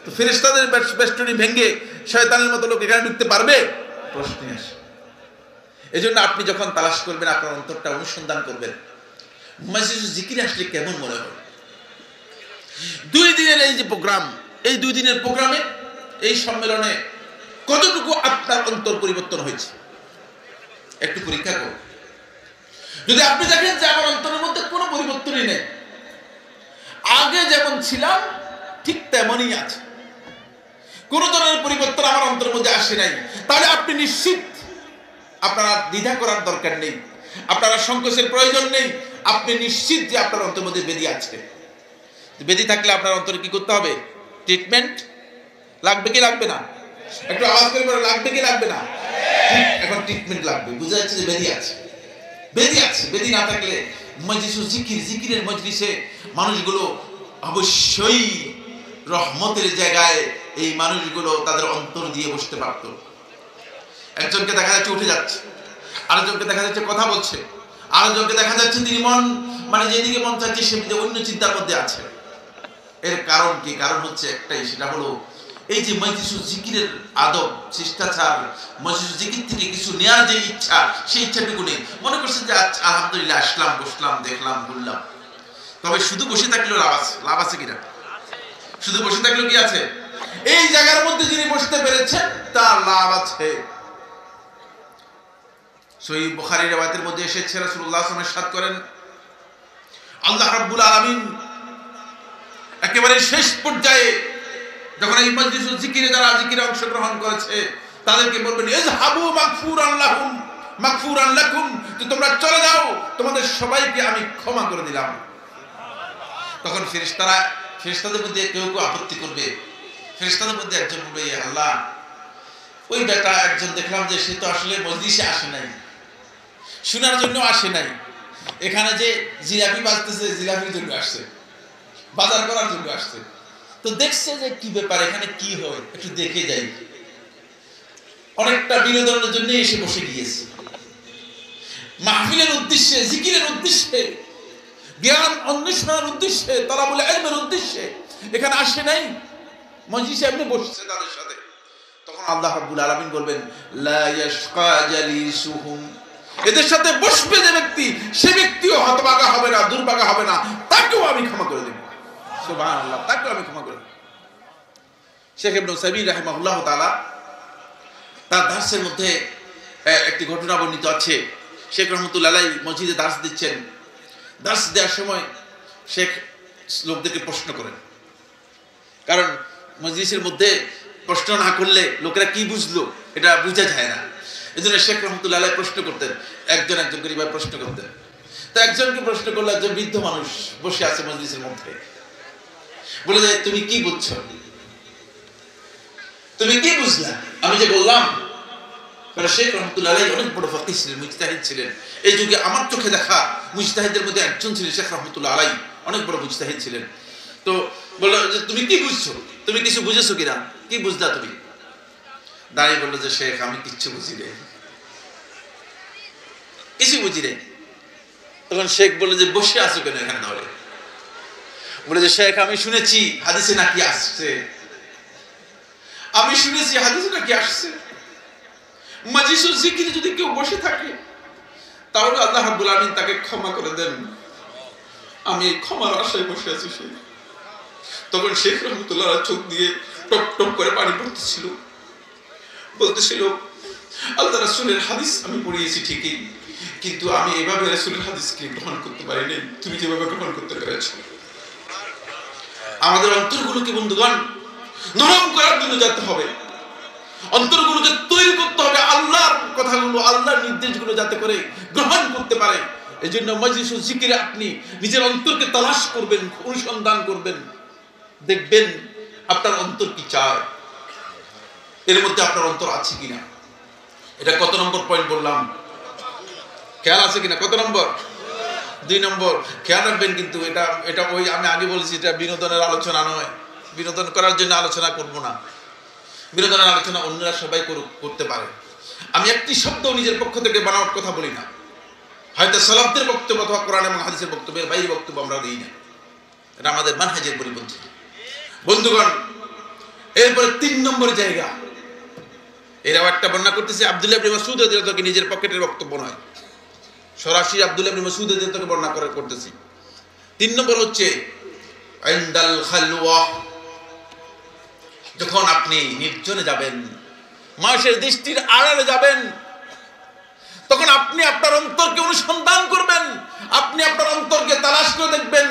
তো ফেরেশতাদের বেষ্টনী ভেঙে শয়তানের মতো লোক এখানে ঢুকতে পারবে? প্রশ্ন আসে। এজন্য আপনি যখন তালাশ করবেন, আপনার অন্তরটা অনুসন্ধান করবেন, মজলিস ও জিকিরে আসলে কেমন মনে হয়। 2 দিনের এই যে প্রোগ্রাম, এই 2 দিনের প্রোগ্রামে, এই সম্মেলনে কতটুকু আপনার অন্তর পরিবর্তন হয়েছে একটু পরীক্ষা করুন। যদি আপনি দেখেন যে আমার অন্তরের মধ্যে কোনো পরিবর্তনই নেই, আগে যেমন ছিলাম ঠিক তেমনই আছে, কোন ধরনের পরিবর্তন আমার অন্তরের মধ্যে আসে নাই, তাহলে আপনি নিশ্চিত, আপনারা দ্বিধা করার দরকার নেই, আপনারা সংকোচের প্রয়োজন নেই, আপনি নিশ্চিত যে আপনার অন্তরের মধ্যে ব্যাধি আছে। ব্যাধি থাকলে আপনার অন্তরে কি করতে হবে? ট্রিটমেন্ট লাগবে কি লাগবে না? একটু আওয়াজ করে বলে, লাগবে কি লাগবে না? এখন ট্রিটমেন্ট লাগবে। বুঝা যাচ্ছে যে ব্যাধি আছে, ব্যাধি আছে। ব্যাধি না থাকলে মজলিস ও জিকিরের মজলিসে মানুষগুলো অবশ্যই রহমতের জায়গায় এই মানুষগুলো তাদের অন্তর দিয়ে বসতে পারত। একজনকে দেখা যাচ্ছে উঠে যাচ্ছে, আরেকজনকে দেখা যাচ্ছে কথা বলছে, আরেকজনকে দেখা যাচ্ছে তিনি যেদিকে মন চাচ্ছে সে অন্য চিন্তার মধ্যে আছে। এর কারণ কি? কারণ হচ্ছে একটাই, সেটা হলো এই যে মজলিস ও জিকিরের আদব, শিষ্টাচার, মজলিস ও জিকির থেকে কিছু নেওয়ার যে ইচ্ছা, সেই ইচ্ছাটুকু নেই। মনে করছেন যে আলহামদুলিল্লাহ আসলাম, বসলাম, দেখলাম, ঘুরলাম। তবে শুধু বসে থাকলেও লাভ আছে কিনা? শুধু বসে থাকলেও কি আছে? এই জায়গার মধ্যে যিনি বসতে পেরেছেন তার লাভ আছে। সহিহ বুখারীর রাওয়ায়াতের মধ্যে এসেছে রাসূলুল্লাহ সাল্লাল্লাহু আলাইহি ওয়াসাল্লাম ইরশাদ করেন, আল্লাহ রাব্বুল আলামিন একেবারে শেষ পর্যায়ে যখন এই মজলিস ও জিকিরে যারা জিকিরে অংশগ্রহণ করেছে তাদেরকে বলবেন, ইযহাবু মাগফুরান লাকুম, তোমরা চলে যাও, তোমাদের সবাইকে আমি ক্ষমা করে দিলাম। তখন ফেরেশতাদের মধ্যে কেউ কেউ আপত্তি করবে। ফেরেশতাদের মধ্যে একজন বলবে, আল্লাহ, ওই বেটা একজন দেখলাম যে সে তো আসলে মজলিসে আসে নাই, শোনার জন্য আসে নাই, এখানে যে জিলাপি বাজতেছে জিলাপির জন্য আসছে, বাজার করার জন্য আসছে, তো দেখছে যে কি ব্যাপার, এখানে কি হয়, একটু দেখে যাই। অনেকটা বিনোদনের জন্য এসে বসে গিয়েছে, মাহফিলের উদ্দেশ্যে, জিকিরের উদ্দেশ্যে, জ্ঞান অন্বেষণের উদ্দেশ্যে, তালাবুল ইলমের উদ্দেশ্যে এখানে আসে নাই, মজলিসে এমনি বসছে তাদের সাথে। তখন আল্লাহ রাব্বুল আলামিন বলবেন, লা ইয়াশকা জালিসুহুম, এদের সাথে বসবে যে ব্যক্তি, সে ব্যক্তিও হতভাগা হবে না, দুর্ভাগা হবে না, তাকেও আমি ক্ষমা করে দেব। সুবহানাল্লাহ, তাকেও আমি ক্ষমা করে দেব। শেখ ইবনে উসাইমিন রাহিমাহুল্লাহ তাআলা তার দার্সের মধ্যে একটি ঘটনা বর্ণিত আছে। শেখ রহমতুল্লাহ আলাইহি মসজিদে দার্স দিচ্ছেন। দার্স দেওয়ার সময় শেখ লোকদেরকে প্রশ্ন করেন, কারণ মজলিসের মধ্যে প্রশ্ন না করলে লোকেরা কি বুঝলো এটা বোঝা যায় না। এই জন্য শেখ রহমতুল্লাহ আলাইহি প্রশ্ন করতেন, একজন করে এবার প্রশ্ন করতেন। তো একজনকে প্রশ্ন করলো, একজন বৃদ্ধ মানুষ বসে আছে মজলিসের মধ্যে, বলে যে তুমি কি বুঝছো, তুমি কি বুঝলা আমি যে বললাম? শেখ রহমতুল্লাহ আলাইহি অনেক বড় ফাকিহ ছিলেন, মুজতাহিদ ছিলেন। এই যুগে আমার চোখে দেখা মুজতাহিদের মধ্যে একজন ছিলেন শেখ রহমতুল্লাহ আলাইহি, অনেক বড় মুজতাহিদ ছিলেন। তো বললো যে তুমি কি বুঝছো, তুমি কিছু বুঝেছো কিনা, কি বুঝলা তুমি? দাঁড়িয়ে বললো যে শেখ আমি কিচ্ছু বুঝি রে, কিছু বুঝি রে। তখন শেখ বললো যে বসে আছো কেন এখানে? তাহলে বলে যে শেখ আমি শুনেছি হাদিসে নাকি আসছে, আমি শুনেছি হাদিসে নাকি আসছে মজলিস ও জিকিরে যদি কেউ বসে থাকে তাহলে আল্লাহ রাব্বুল আলামিন তাকে ক্ষমা করে দেন। আমি ক্ষমার আশায় বসে আছি শেখ। তখন শেখ রহমতুল্লাহ চোখ দিয়ে টপ টপ করে পানি পড়তেছিল, বলতেছিল, আল্লাহ রাসূলের হাদিস আমি পড়িয়েছি ঠিকই, কিন্তু আমি এভাবে রাসূলের হাদিসকে গ্রহণ করতে পারি নাই, তুমি যেভাবে গ্রহণ করতে পেরেছো। আমাদের অন্তরগুলোকে বন্ধুগণ নরম করার জন্য যেতে হবে, অন্তরগুলোকে তৈরি করতে হবে আল্লাহর কথাগুলো, আল্লাহর নির্দেশগুলো যাতে করে গ্রহণ করতে পারে। এই জন্য মজলিস ও জিকিরে আপনি নিজের অন্তরকে তালাশ করবেন, অনুসন্ধান করবেন, দেখবেন আপনার অন্তর কি চায়, এর মধ্যে আপনার অন্তর আছে কিনা। এটা কত নম্বর পয়েন্ট বললাম, খেয়াল আছে কিনা? কত নম্বর? 2 নম্বর। খেয়াল রাখবেন কিন্তু এটা ওই আমি আগে বলেছি, এটা বিনোদনের আলোচনা নয়, বিনোদন করার জন্য আলোচনা করব না, বিনোদনের আলোচনা অন্যরা সবাই করতে পারে, আমি একটি শব্দ নিজের পক্ষ থেকে বানাওয়ার কথা বলি না, হয়তো সালাফদের বক্তব্য অথবা কোরআন এবং হাদিসের বক্তব্যের বাইরে বক্তব্য আমরা দিই না, এটা আমাদের মানহাজের পরিপন্থী। বন্ধুগণ, এরপরে 3 নম্বর জায়গা, এরাও একটা বর্ণনা করতেছে আব্দুল্লাহ ইবনে মাসউদ রাদিয়াল্লাহু আনহু, নিজের পকেটের বক্তব্য নয়, সরাসরি আব্দুল্লাহ ইবনে মাসউদ রাদিয়াল্লাহু আনহু বর্ণনা করতেছি। 3 নম্বর হচ্ছে ইনদাল খালওয়া, যখন আপনি নির্জনে যাবেন, মানুষের দৃষ্টির আড়ালে যাবেন, তখন আপনি আপনার অন্তরকে অনুসন্ধান করবেন, আপনি আপনার অন্তরকে তালাশ করে দেখবেন,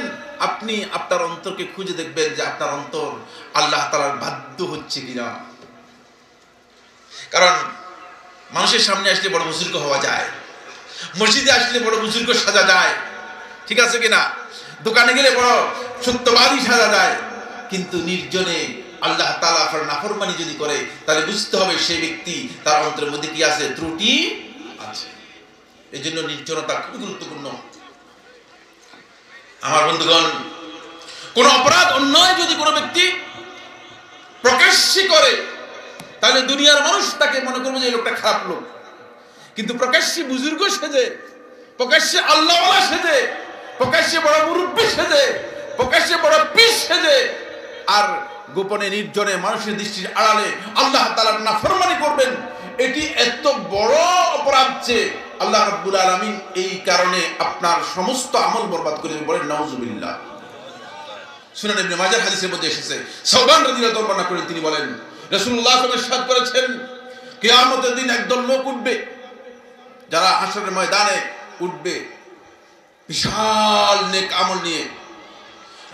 আপনি আপনার অন্তরকে খুঁজে দেখবেন যে আপনার অন্তর আল্লাহ তাআলার বাধ্য হচ্ছে কিনা। কারণ মানুষের সামনে আসলে বড় বুজুর্গ হওয়া যায়, মসজিদে আসলে বড় বুজুর্গ সাজা যায়, ঠিক আছে কিনা, দোকানে গেলে বড় সত্যবাদী সাজা যায়, কিন্তু নির্জনে আল্লাহ তাআলা নাফরমানি যদি করে তাহলে বুঝতে হবে সেই ব্যক্তি তার অন্তরের মধ্যে কি আছে, ত্রুটি আছে। এই জন্য নির্জনতা খুবই গুরুত্বপূর্ণ। আমার বন্ধুগণ, কোন অপরাধ অন্যায় যদি কোনো ব্যক্তি প্রকাশ্যে করে তাহলে দুনিয়ার মানুষ তাকে মনে করবে যে এই লোকটা খারাপ লোক, কিন্তু প্রকাশ্যে বুজুর্গ সেজে, প্রকাশ্যে আল্লাহওয়ালা সেজে, প্রকাশ্যে বড় মুরব্বী সেজে, প্রকাশ্যে বড় পীর সেজে, আর গোপনে নির্জনে মানুষের দৃষ্টির আড়ালে আল্লাহ তাআলার নাফরমানি করবেন, এটি এত বড় অপরাধ যে আল্লাহ রাব্বুল আলামিন এই কারণে আপনার সমস্ত আমল বরবাদ করে দেবেন। বলেন নাউজুবিল্লাহ। সুনান ইবনে মাজাহ হাদিসের মধ্যে এসেছে, সাওবান রাদিয়াল্লাহু তাআলা বর্ণনা করেন, তিনি বলেন রাসূলুল্লাহ সাল্লাল্লাহু আলাইহি ওয়াসাল্লাম ইরশাদ করেছেন, কিয়ামতের দিন একদল লোক উঠবে, যারা হাশরের ময়দানে উঠবে বিশাল নেক আমল নিয়ে।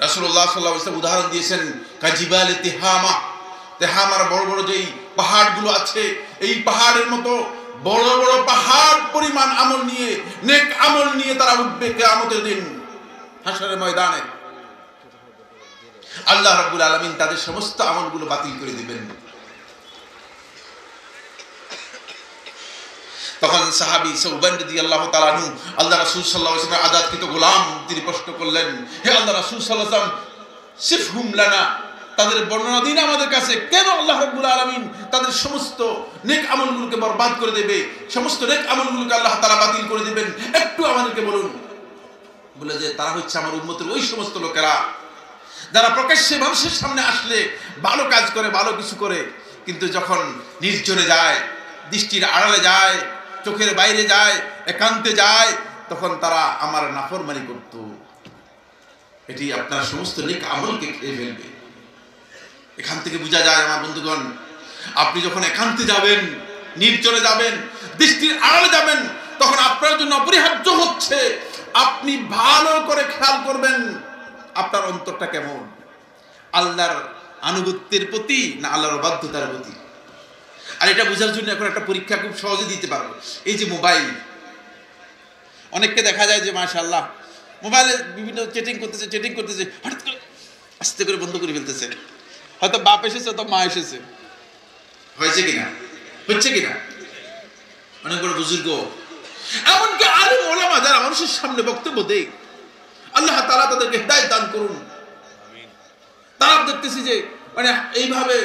রাসূলুল্লাহ সাল্লাল্লাহু আলাইহি ওয়াসাল্লাম উদাহরণ দিয়েছেন কাজিবাল তিহামা, তিহামার বড় বড় যেই পাহাড়গুলো আছে, এই পাহাড়ের মতো বড় বড় পাহাড় পরিমাণ আমল নিয়ে, নেক আমল নিয়ে তারা উঠবে কিয়ামতের দিন হাশরের ময়দানে। আল্লাহ রাব্বুল আলামিন তাদের সমস্ত আমলগুলো বাতিল করে দিবেন। তখন সাহাবী সাওবান রাদিয়াল্লাহু তাআলা আনহু আল্লাহ রাসূল সাল্লাল্লাহু আলাইহি ওয়াসাল্লাম আযাদকৃত গোলাম, তিনি প্রশ্ন করলেন, হে আল্লাহ রাসূল সাল্লাল্লাহু আলাইহি ওয়াসাল্লাম, সিফহুম লানা, তাদের বর্ণনা দিন আমাদের কাছে, কেন আল্লাহ রাব্বুল আলামিন তাদের সমস্ত নেক আমলগুলোকে বরবাদ করে দেবে, সমস্ত নেক আমলগুলোকে আল্লাহ তাআলা বাতিল করে দিবেন, একটু আমাদেরকে বলুন। বলে যে তারা হচ্ছে আমার উম্মতের ওই সমস্ত লোকেরা যারা প্রকাশ্যে মানুষের সামনে আসলে ভালো কাজ করে, ভালো কিছু করে, কিন্তু যখন নির্জনে যায়, দৃষ্টির আড়ালে যায়, চোখের বাইরে যায়, একান্তে যায়, তখন তারা আমার নাফরমানি করত। এটি আপনার সমস্ত নেক আমলকে খেয়ে ফেলবে। এখান থেকে বোঝা যায় আমার বন্ধুগণ, আপনি যখন একান্তে যাবেন, নির্জনে যাবেন, দৃষ্টির আড়ালে যাবেন, তখন আপনার জন্য অপরিহার্য হচ্ছে আপনি ভালো করে খেয়াল করবেন আপনার অন্তরটা কেমন, আল্লাহর আনুগত্যের প্রতি না আল্লাহর অবাধ্যতার প্রতি। আর এটা বোঝার জন্য এখন একটা পরীক্ষা খুব সহজে দিতে পারবো। এই যে মোবাইল, অনেককে দেখা যায় যে মাশাআল্লাহ মোবাইলে বিভিন্ন চেটিং করতেছে, হঠাৎ করে আস্তে করে বন্ধ করে ফেলতেছে, হয়তো বাপ এসেছে, হয়তো মা এসেছে, হয়েছে কিনা, হচ্ছে কিনা, অনেক বড় বুজুর্গ, এমনকি আলেম ওলামা যারা মানুষের সামনে বক্তব্য দেয়, আল্লাহ তাআলা তাদেরকে হিদায়াত দান করুন, তারা দেখতেছি যে মানে এইভাবে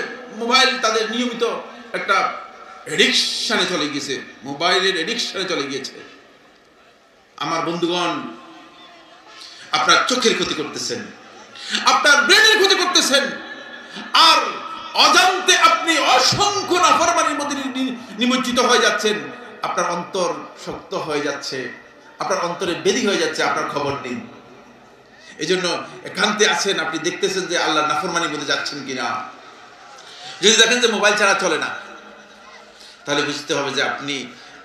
মোবাইল তাদের নিয়মিত একটা এডিকশনে চলে গিয়েছে, মোবাইলের এডিকশনে চলে গিয়েছে। আমার বন্ধুগণ, আপনার চোখের ক্ষতি করতেছেন, আপনার ব্রেনের ক্ষতি করতেছেন, আর অজান্তে আপনি অসংখ্য নাফরমানির মধ্যে নিমজ্জিত হয়ে যাচ্ছেন, আপনার অন্তর শক্ত হয়ে যাচ্ছে, আপনার অন্তরে বেদি হয়ে যাচ্ছে, আপনার খবর নেই। এই জন্য একান্তে আছেন, আপনি দেখতেছেন যে আল্লাহ নাফরমানির মধ্যে যাচ্ছেন কিনা। যদি দেখেন যে মোবাইল ছাড়া চলে না, তাহলে বুঝতে হবে যে আপনি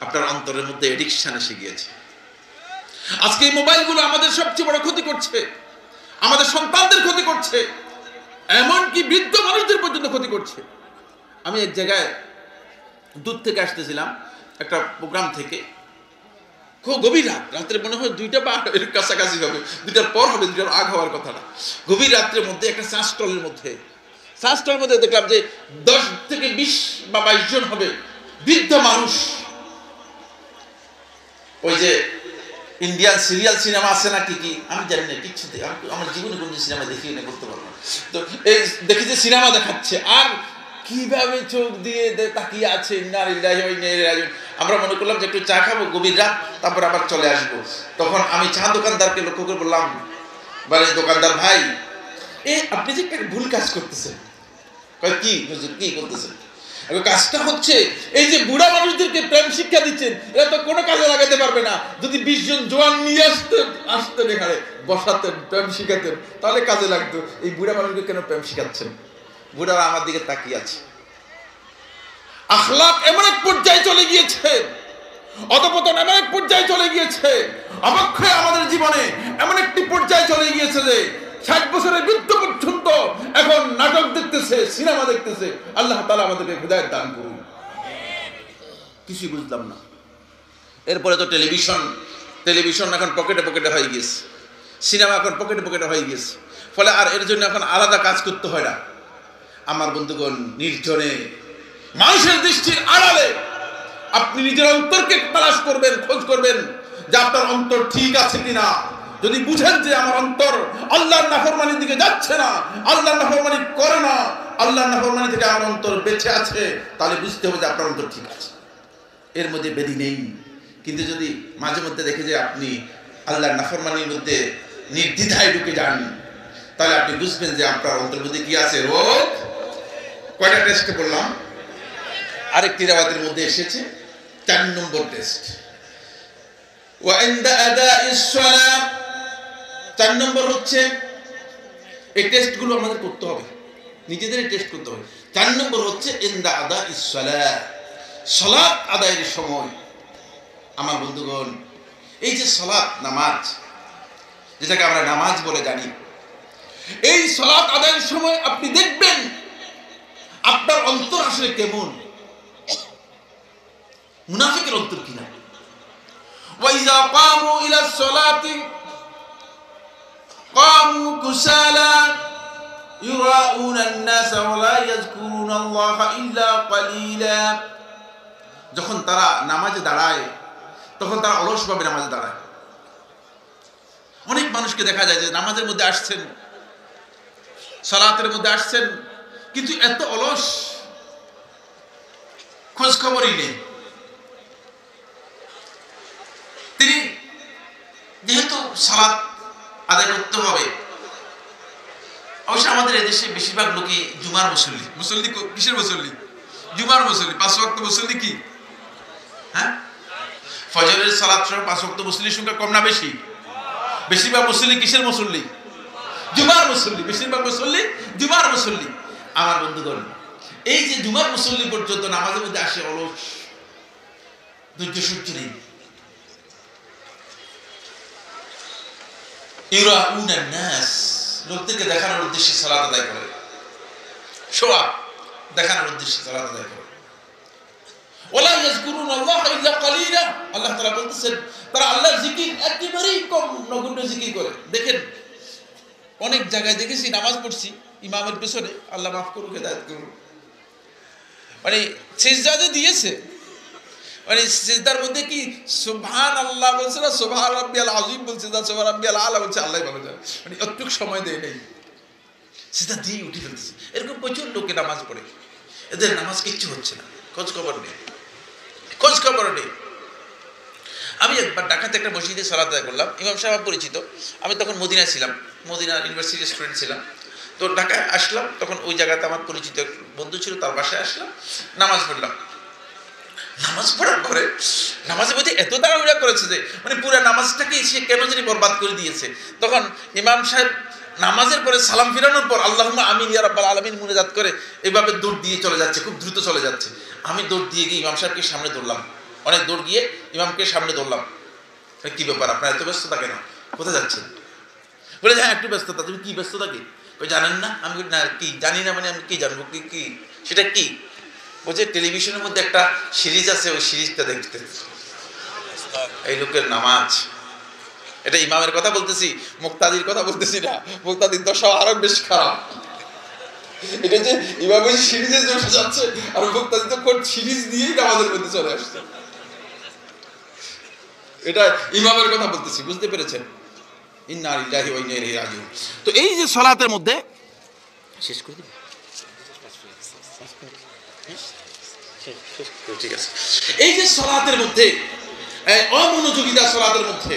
আপনার অন্তরের মধ্যে এডিকশন এসে গিয়েছে। আজকে এই মোবাইলগুলো আমাদের সবচেয়ে বড় ক্ষতি করছে, আমাদের সন্তানদের ক্ষতি করছে, এমনকি বৃদ্ধ মানুষদের পর্যন্ত ক্ষতি করছে। আমি এক জায়গায় দূর থেকে আসতেছিলাম একটা প্রোগ্রাম থেকে, খুব গভীর রাত, রাত্রে মনে হয় 2টা বা এর কাছাকাছি হবে, 2টার পর হবে, 2টার আগ হওয়ার কথা না, গভীর রাত্রের মধ্যে একটা চা স্টলের মধ্যে দেখলাম যে 10 থেকে 20 বা 22 জন হবে বৃদ্ধ মানুষ। ওই যে ইন্ডিয়ান সিরিয়াল সিনেমা আছে না, কি আমি জানি না, কিচ্ছু আমার জীবনে কোন সিনেমা দেখি না, করতে পারবো না, তো এই দেখি যে সিনেমা দেখাচ্ছে, আর কিভাবে চোখ দিয়ে তাকিয়ে আছে। ইন্না লিল্লাহি ওয়া ইন্না ইলাইহি রাজিউন। আমরা মনে করলাম যে একটু চা খাবো গভীর রাত, তারপর আবার চলে আসবো। তখন আমি চা দোকানদারকে লক্ষ্য করে বললাম, বলে দোকানদার ভাই, আপনি যে একটা ভুল কাজ করতেছেন। কি হুজুর, কি করতেছেন? কাজটা হচ্ছে এই যে বুড়া মানুষদেরকে প্রেম শিক্ষা দিচ্ছেন, এরা তো কোনো কাজে লাগাতে পারবে না। যদি 20 জন জোয়ান নিয়ে আসতেন এখানে বসাতেন, প্রেম শিখাতেন, তাহলে কাজে লাগতো। এই বুড়া মানুষকে কেন প্রেম শিখাচ্ছেন? বুড়ারা আমার দিকে তাকিয়ে আছে। আখলাক এমন এক পর্যায়ে চলে গিয়েছে, অধপতন এমন এক পর্যায়ে চলে গিয়েছে, অবক্ষয় আমাদের জীবনে এমন একটি পর্যায়ে চলে গিয়েছে যে 60 বছরের বৃদ্ধ পর্যন্ত এখন নাটক দেখতেছে, সিনেমা দেখতেছে। আল্লাহ তাআলা আমাদেরকে হিদায়াত দান করুন। কিছুই বুঝলাম না। এরপরে তো টেলিভিশন এখন পকেটে পকেটে হয়ে গিয়েছে, সিনেমা এখন পকেটে পকেটে হয়ে গিয়েছে। ফলে আর এর জন্য এখন আলাদা কাজ করতে হয় না। আমার বন্ধুগণ, নির্জনে মানুষের দৃষ্টির আড়ালে আপনি নিজের অন্তরকে তালাশ করবেন, খোঁজ করবেন যে আপনার অন্তর ঠিক আছে কিনা। যদি বুঝেন যে আমার অন্তর আল্লাহর নাফরমানির দিকে যাচ্ছে না, আল্লাহর নাফরমানি করে না, আল্লাহর নাফরমানি থেকে আমার অন্তর বেঁচে আছে, তাহলে বুঝতে হবে যে আপনার অন্তর ঠিক আছে, এর মধ্যে বেদি নেই। কিন্তু যদি মাঝে মধ্যে দেখে যে আপনি আল্লাহর নাফরমানির মধ্যে নির্দ্বিধায় ঢুকে যান, তাহলে আপনি বুঝবেন যে আপনার অন্তর মধ্যে কি আছে। রোগ কয়টা টেস্ট করলাম? আরেকটি রাওয়াতের মধ্যে এসেছে 4 নম্বর টেস্ট। ওয়া ইনদা আদাইস সালাম, 4 নম্বর হচ্ছে এই টেস্টগুলো আমাদের করতে হবে, নিজেদেরই টেস্ট করতে হবে। 4 নম্বর হচ্ছে ইনদা আদাইস সালাত, সালাত আদায়ের সময়। আমার বন্ধুগণ, এই যে সালাত, নামাজ, যেটাকে আমরা নামাজ বলে জানি, এই সালাত আদায়ের সময় আপনি দেখবেন আপনার অন্তর আসলে কেমন, মুনাফিকের অন্তর কিনা। ওয়াইজা কামু ইলা সলাতি কামু কুসালা ইউরাউনা আন-নাস ওয়া লা ইয়াযকুরুনাল্লাহা ইল্লা কালিলা। যখন তারা নামাজে দাঁড়ায় তখন তারা অলসভাবে নামাজে দাঁড়ায়। অনেক মানুষকে দেখা যায় যে নামাজের মধ্যে আসছেন, সালাতের মধ্যে আসছেন, কিন্তু এত অলস, খোঁজ খবরই নেই। তিনি যেহেতু সালাত আদায় করতে হবে, অবশ্য আমাদের এদেশে বেশিরভাগ লোকই জুমার মুসল্লি। কিসের মুসল্লি? জুমার মুসল্লি। 5 ওয়াক্ত মুসল্লি কি? হ্যাঁ, ফজরের সালাত সহ 5 ওয়াক্ত মুসল্লির সংখ্যা কম না বেশি? বেশিরভাগ মুসল্লি কিসের মুসল্লি? জুমার মুসল্লি। বেশিরভাগ মুসল্লি জুমার মুসল্লি। আমার বন্ধুগণ, এই যে জুমার মুসল্লি পর্যন্ত নামাজের মধ্যে আসে অলস, ধৈর্য সহ্য নেই। ইউরাউনা নাস, লোকদেরকে দেখানোর উদ্দেশ্যে সালাত আদায় করে, শোয়া দেখানোর উদ্দেশ্যে সালাত আদায় করে। ওয়ালা ইয়াযকুরুনাল্লাহা ইল্লা কালিলা, আল্লাহ তাআলা বলতেছেন তারা আল্লাহর জিকির একেবারেই কম, নগণ্য জিকির করে। দেখেন, অনেক জায়গায় দেখেছি নামাজ পড়ছি ইমামের পেছনে, আল্লাহ মাফ করুক, হেদায়েত করুক, মানে সিজদা যে দিয়েছে, মানে সিজদার মধ্যে কি সুবহানাল্লাহ বলছে না, সুবহান রাব্বিয়াল আযীম বলছে না, সুবহান রাব্বিয়াল আলা বলছে, আল্লাহই ভালো জানে। মানে অতটুকু সময় দেয় নেই, সিজদা দিয়ে উঠে ফেলছে। এরকম প্রচুর লোকে নামাজ পড়ে, এদের নামাজ কিচ্ছু হচ্ছে না, খোঁজ খবর নেই, খোঁজ খবর নেই। আমি একবার ঢাকাতে একটা মসজিদে সালাত আদায় করলাম, ইমাম সাহেব পরিচিত। আমি তখন মদিনায় ছিলাম, মদিনা ইউনিভার্সিটির স্টুডেন্ট ছিলাম। তো ঢাকায় আসলাম, তখন ওই জায়গাতে আমার পরিচিত এক বন্ধু ছিল, তার বাসায় আসলাম, নামাজ পড়লাম। নামাজ পড়ার পরে নামাজের মধ্যে এত তাড়াহুড়া করেছে যে মানে পুরো নামাজটাকে সে কেন জানি বরবাদ করে দিয়েছে। তখন ইমাম সাহেব নামাজের পরে সালাম ফিরানোর পর আল্লাহুম্মা আমিন ইয়া রাব্বাল আলামিন মুনাজাত করে এভাবে দৌড় দিয়ে চলে যাচ্ছে, খুব দ্রুত চলে যাচ্ছে। আমি দৌড় দিয়ে গিয়ে ইমাম সাহেবকে সামনে ধরলাম, অনেক দৌড় গিয়ে ইমামকে সামনে ধরলাম। কি ব্যাপার, আপনার এত ব্যস্ততা কেন, কোথায় যাচ্ছেন? বলে হ্যাঁ একটু ব্যস্ততা। তুমি কি ব্যস্ততা কি? জানেন না? আমি না কি জানি না, মানে আমি কি জানবো, কি সেটা কি? বলছে টেলিভিশনের মধ্যে একটা সিরিজ আছে, ওই সিরিজটা দেখতে। এই লোকের নামাজ, এটা ইমামের কথা বলতেছি, মুক্তাদির কথা বলতেছি না, মুক্তাদির দশা আরো বেশ খারাপ। এটা যে ইমামের সিরিজে বসে যাচ্ছে আর মুক্তাদি তো কোন সিরিজ দিয়েই নামাজের মধ্যে চলে আসছে। এটা ইমামের কথা বলতেছি, বুঝতে পেরেছেন? ইন্না লিল্লাহি ওয়া ইন্না ইলাইহি রাজিউন। তো এই যে সালাতের মধ্যে শেষ করে দিই। ঠিক আছে। এই যে সালাতের মধ্যে অমনোযোগিতা, সালাতের মধ্যে,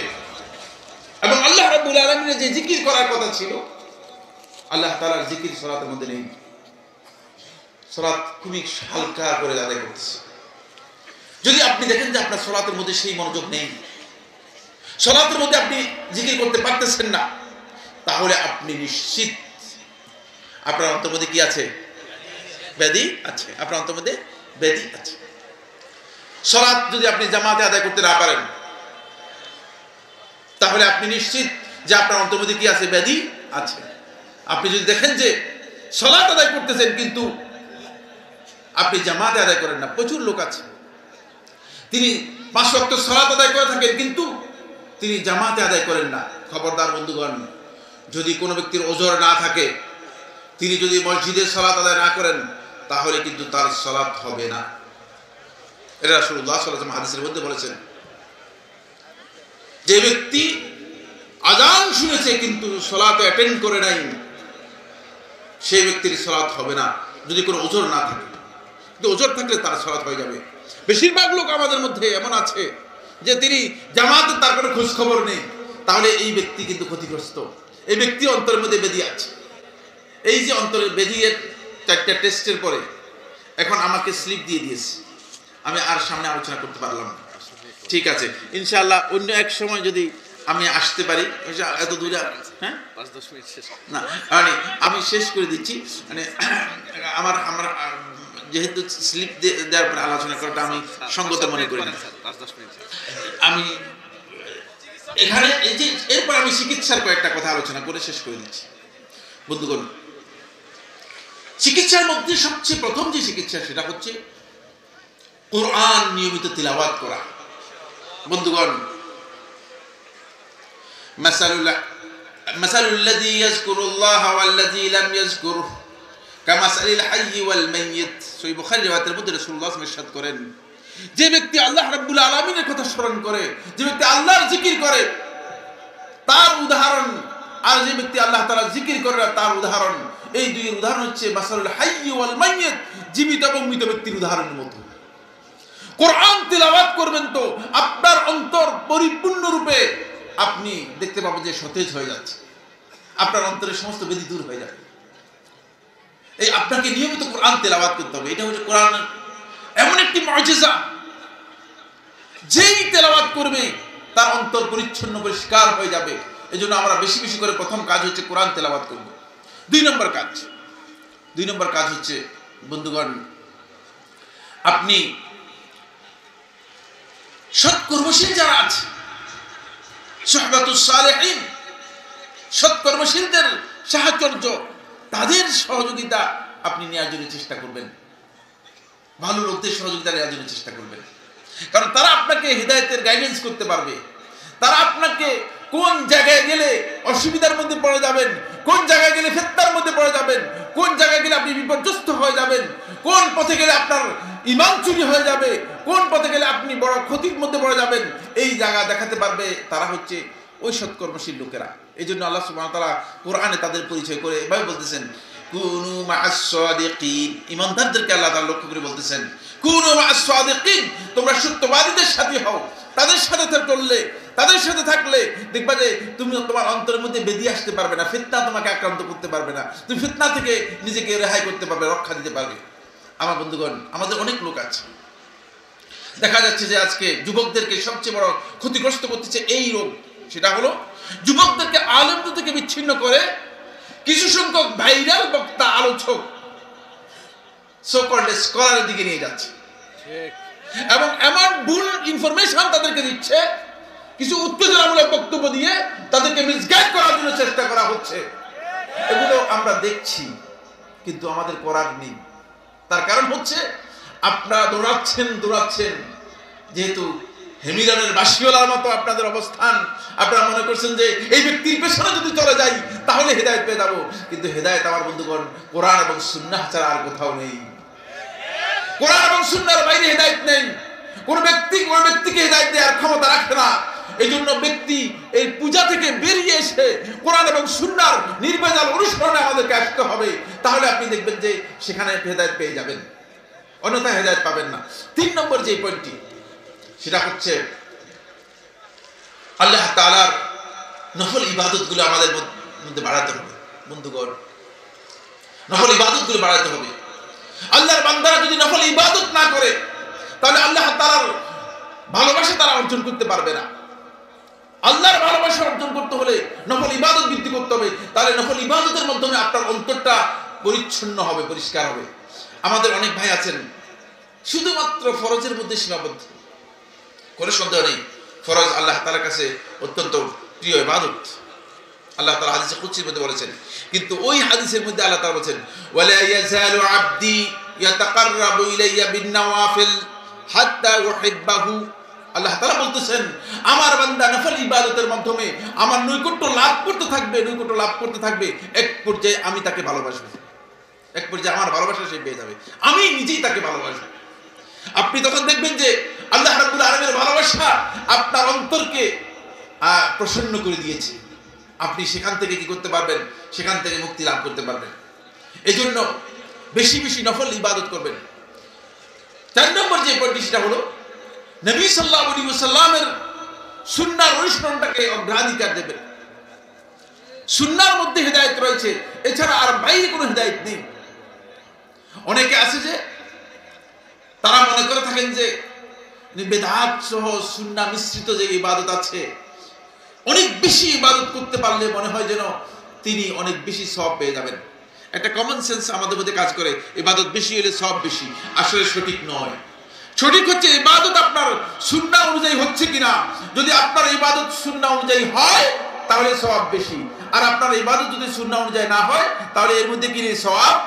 এবং আল্লাহ রাব্বুল আলামিনের যে জিকির করার কথা ছিল, আল্লাহ তাআলার জিকির সালাতের মধ্যে নেই। সালাত খুবই হালকা করে আদায় করতেছে। যদি আপনি দেখেন যে আপনার সালাতের মধ্যে সেই মনোযোগ নেই, সালাতের মধ্যে আপনি জিকির করতে পারতেছেন না, তাহলে আপনি নিশ্চিত আপনার অন্তর মধ্যে কি আছে? ব্যাধি আছে। আপনার অন্তর মধ্যে ব্যাধি আছে। সালাত যদি আপনি জামাতে আদায় করতে না পারেন, তাহলে আপনি নিশ্চিত যে আপনার অন্তর মধ্যে কি আছে? ব্যাধি আছে। আপনি যদি দেখেন যে সালাত আদায় করতেছেন কিন্তু আপনি জামাতে আদায় করেন না, প্রচুর লোক আছে তিনি 5 ওয়াক্ত সালাত আদায় করে থাকেন কিন্তু তিনি জামাতে আদায় করেন না। খবরদার বন্ধুগণ, যদি কোনো ব্যক্তির ওজর না থাকে, তিনি যদি মসজিদে সালাত আদায় না করেন, তাহলে কিন্তু তার সালাত হবে না। এটা রাসূলুল্লাহ সাল্লাল্লাহু আলাইহি ওয়াসাল্লাম হাদিসের মধ্যে বলেছেন, যে ব্যক্তি আযান শুনেছে কিন্তু সালাতে অ্যাটেন্ড করে নাই, সেই ব্যক্তির সালাত হবে না, যদি কোনো ওজর না থাকে। কিন্তু ওজর থাকলে তার সালাত হয়ে যাবে। বেশিরভাগ লোক আমাদের মধ্যে এমন আছে যে তিনি জামাতে তার কোনো খোঁজ খবর নেই, তাহলে এই ব্যক্তি কিন্তু ক্ষতিগ্রস্ত। এই ব্যক্তি অন্তরের মধ্যে বেদি আছে। এই যে অন্তরের বেদির 4টা টেস্টের পরে এখন আমাকে স্লিপ দিয়ে দিয়েছে, আমি আর সামনে আলোচনা করতে পারলাম না। ঠিক আছে, ইনশাআল্লাহ অন্য এক সময় যদি আমি আসতে পারি, এত দূরে, হ্যাঁ 5-10 মিনিট শেষ না, মানে আমি শেষ করে দিচ্ছি। মানে আমার যেহেতু স্লিপ দেওয়ার পরে আলোচনা করাটা আমি সঙ্গত মনে করি না। আমি এখানে এই যে এরপর আমি চিকিৎসার কয়েকটা কথা আলোচনা করে শেষ করে দিচ্ছি। বন্ধুগণ, চিকিৎসার মধ্যে সবচেয়ে প্রথম যে চিকিৎসা, সেটা হচ্ছে কোরআন নিয়মিত তিলাওয়াত করা। বন্ধুগণ, মাসালুল্লাযী ইয়াযকুরুল্লাহ ওয়াল্লাযী লাম ইয়াযকুরহু কামাসালিল হাইয়্যি ওয়াল মাইয়িত। সহিহ বুখারী riwayat-এর মধ্যে রাসূলুল্লাহ সাল্লাল্লাহু আলাইহি ওয়াসাল্লাম ইরশাদ করেন, যে ব্যক্তি আল্লাহ রাব্বুল আলামিনের কথা স্মরণ করে, যে ব্যক্তি আল্লাহর জিকির করে, তার উদাহরণ, আর যে ব্যক্তি আল্লাহ তাআলার জিকির করে না, তার উদাহরণ, এই দুই উদাহরণ হচ্ছে মাসালুল হাইয়্যি ওয়াল মাইয়িত, জীবিত এবং মৃত ব্যক্তির উদাহরণের মতো। কোরআন তিলাওয়াত করবেন তো আপনার অন্তর পরিপূর্ণরূপে আপনি দেখতে পাবেন যে সতেজ হয়ে যাচ্ছে, আপনার অন্তরের সমস্ত ব্যাধি দূর হয়ে যাবে। এই আপনাকে নিয়মিত কোরআন তেলাওয়াত করতে হবে। এটা হচ্ছে কোরআন এমন একটি মুজিজা, যেই তেলাওয়াত করবে তার অন্তর পরিচ্ছন্ন পরিষ্কার হয়ে যাবে। এজন্য আমরা বেশি বেশি করে প্রথম কাজ হচ্ছে কোরআন তেলাওয়াত করব। 2 নম্বর কাজ হচ্ছে বন্ধুগণ, আপনি সৎকর্মশীল যারা আছে, সুহবাতুস সালেহিন, সৎকর্মশীলদের সাহায্য, তাদের সহযোগিতা আপনি নেওয়ার জন্য চেষ্টা করবেন, ভালো লোকদের সহযোগিতা নেওয়ার জন্য চেষ্টা করবেন। কারণ তারা আপনাকে হিদায়াতের গাইডেন্স করতে পারবে। তারা আপনাকে কোন জায়গায় গেলে অসুবিধার মধ্যে পড়ে যাবেন, কোন জায়গায় গেলে ফিতনার মধ্যে পড়ে যাবেন, কোন জায়গায় গেলে আপনি বিপর্যস্ত হয়ে যাবেন, কোন পথে গেলে আপনার ঈমান চুরি হয়ে যাবে, কোন পথে গেলে আপনি বড় ক্ষতির মধ্যে পড়ে যাবেন, এই জায়গা দেখাতে পারবে। তারা হচ্ছে ওই সৎকর্মশীল লোকেরা। এই জন্য আল্লাহ সুবহানাহু ওয়া তাআলা কোরআনে তাদের পরিচয় করে এভাবে বলতেছেন, কুনু মা'আস সাদিকিন। ঈমানদারদেরকে আল্লাহ তাআলা লক্ষ্য করে বলতেছেন, কুনু মা'আস সাদিকিন, তোমরা সত্যবাদীদের সাথে হও। তাদের সাথে চললে, তাদের সাথে থাকলে দেখবা যে তুমি তোমার অন্তরের মধ্যে বেদি আসতে পারবে না, ফিতনা তোমাকে আক্রান্ত করতে পারবে না, তুমি ফিতনা থেকে নিজেকে রেহাই করতে পারবে, রক্ষা দিতে পারবে। আমার বন্ধুগণ, আমাদের অনেক লোক আছে, দেখা যাচ্ছে যে আজকে যুবকদেরকে সবচেয়ে বড় ক্ষতিগ্রস্ত করতেছে এই রোগ। সেটা হলো যুবকদেরকে আলেমদের থেকে বিচ্ছিন্ন করে কিছু সংখ্যক ভাইরাল বক্তা, আলোচক, সো কল্ড স্কলারের দিকে নিয়ে যাচ্ছে, এবং এমন ভুল ইনফরমেশন তাদেরকে দিচ্ছে, কিছু উত্তেজনামূলক বক্তব্য দিয়ে তাদেরকে মিসগাইড করার জন্য চেষ্টা করা হচ্ছে। এগুলো আমরা দেখছি, কিন্তু আমাদের করার নেই। তার কারণ হচ্ছে আপনারা দৌড়াচ্ছেন, যেহেতু হেমিরানের বাসিওয়ালার মতো আপনাদের অবস্থান, আপনারা মনে করছেন যে এই ব্যক্তির পেছনে যদি চলে যাই তাহলে হেদায়েত পেয়ে যাবো। কিন্তু হেদায়েত আমার বন্ধুগণ কোরআন এবং সুন্নাহ ছাড়া আর কোথাও নেই। কোরআন এবং সুন্নাহর বাইরে হেদায়েত নেই। কোন ব্যক্তিকে হেদায়েত দেওয়ার ক্ষমতা রাখে না। এই জন্য ব্যক্তি এই পূজা থেকে বেরিয়ে এসে কোরআন এবং সুন্নাহর নির্ভেজাল অনুসরণে আমাদেরকে আসতে হবে। তাহলে আপনি দেখবেন যে সেখানে হেদায়েত পেয়ে যাবেন। অন্যথায় হেদায়েত পাবেন না। 3 নম্বর যে পয়েন্টটি, সেটা হচ্ছে আল্লাহ তাআলার নফল ইবাদতগুলো আমাদের মধ্যে বাড়াতে হবে। বন্ধুগণ, নফল ইবাদতগুলো বাড়াতে হবে। আল্লাহর বান্দারা যদি নফল ইবাদত না করে, তাহলে আল্লাহ তাআলার ভালোবাসা তারা অর্জন করতে পারবে না। আল্লাহর ভালোবাসা অর্জন করতে হলে নফল ইবাদত বৃদ্ধি করতে হবে। তাহলে নফল ইবাদতের মাধ্যমে আপনার অন্তরটা পরিচ্ছন্ন হবে, পরিষ্কার হবে। আমাদের অনেক ভাই আছেন শুধুমাত্র ফরজের মধ্যে সীমাবদ্ধ। কোনো সন্দেহ নেই, ফরজ আল্লাহ তাআলার কাছে অত্যন্ত প্রিয় ইবাদত। আল্লাহ তাআলা হাদিসে কুদসির মধ্যে বলেছেন, কিন্তু ওই হাদিসের মধ্যে আল্লাহ তাআলা বলেছেন, ওয়ালা ইয়াজালু আবদি ইয়াতাকাররাবু ইলাইয়া বিন-নওয়াফিল হাত্তা উহিব্বাহু। আল্লাহ তাআলা বলতেছেন, আমার বান্দা নফল ইবাদতের মাধ্যমে আমার নৈকট্য লাভ করতে থাকবে, নৈকট্য লাভ করতে থাকবে। এক পর্যায়ে আমি তাকে ভালোবাসব, এক পর্যায়ে আমার ভালোবাসা সে পেয়ে যাবে, আমি নিজেই তাকে ভালোবাসব। আপনি তখন দেখবেন যে আল্লাহ রাব্বুল আলামিনের ভালোবাসা আপনার অন্তরকে প্রসন্ন করে দিয়েছে। আপনি সেখান থেকে কি করতে পারবেন? সেখান থেকে মুক্তি লাভ করতে পারবেন। এই জন্য বেশি বেশি নফল ইবাদত করবেন। 4 নম্বর যে পয়েন্টটি, সেটা হলো নবী সাল্লাল্লাহু আলাইহি ওয়াসাল্লামের সুন্নাহর অনুসরণটাকে অগ্রাধিকার দেবেন। সুন্নাহর মধ্যে হেদায়েত রয়েছে, এছাড়া আর বাইরে কোনো হেদায়েত নেই। অনেকে আছে যে তারা মনে করে থাকেন যে বেদাত সহ সুন্নাহ মিশ্রিত যে ইবাদত আছে, অনেক বেশি ইবাদত করতে পারলে মনে হয় যেন তিনি অনেক বেশি সওয়াব পেয়ে যাবেন। একটা কমন সেন্স আমাদের মধ্যে কাজ করে, ইবাদত বেশি হলে সওয়াব বেশি। আসলে সঠিক নয়। সঠিক হচ্ছে ইবাদত আপনার সুন্নাহ অনুযায়ী হচ্ছে কিনা। যদি আপনার ইবাদত সুন্নাহ অনুযায়ী হয় তাহলে সওয়াব বেশি, আর আপনার ইবাদত যদি সুন্নাহ অনুযায়ী না হয় তাহলে এর মধ্যে কি নেই? সওয়াব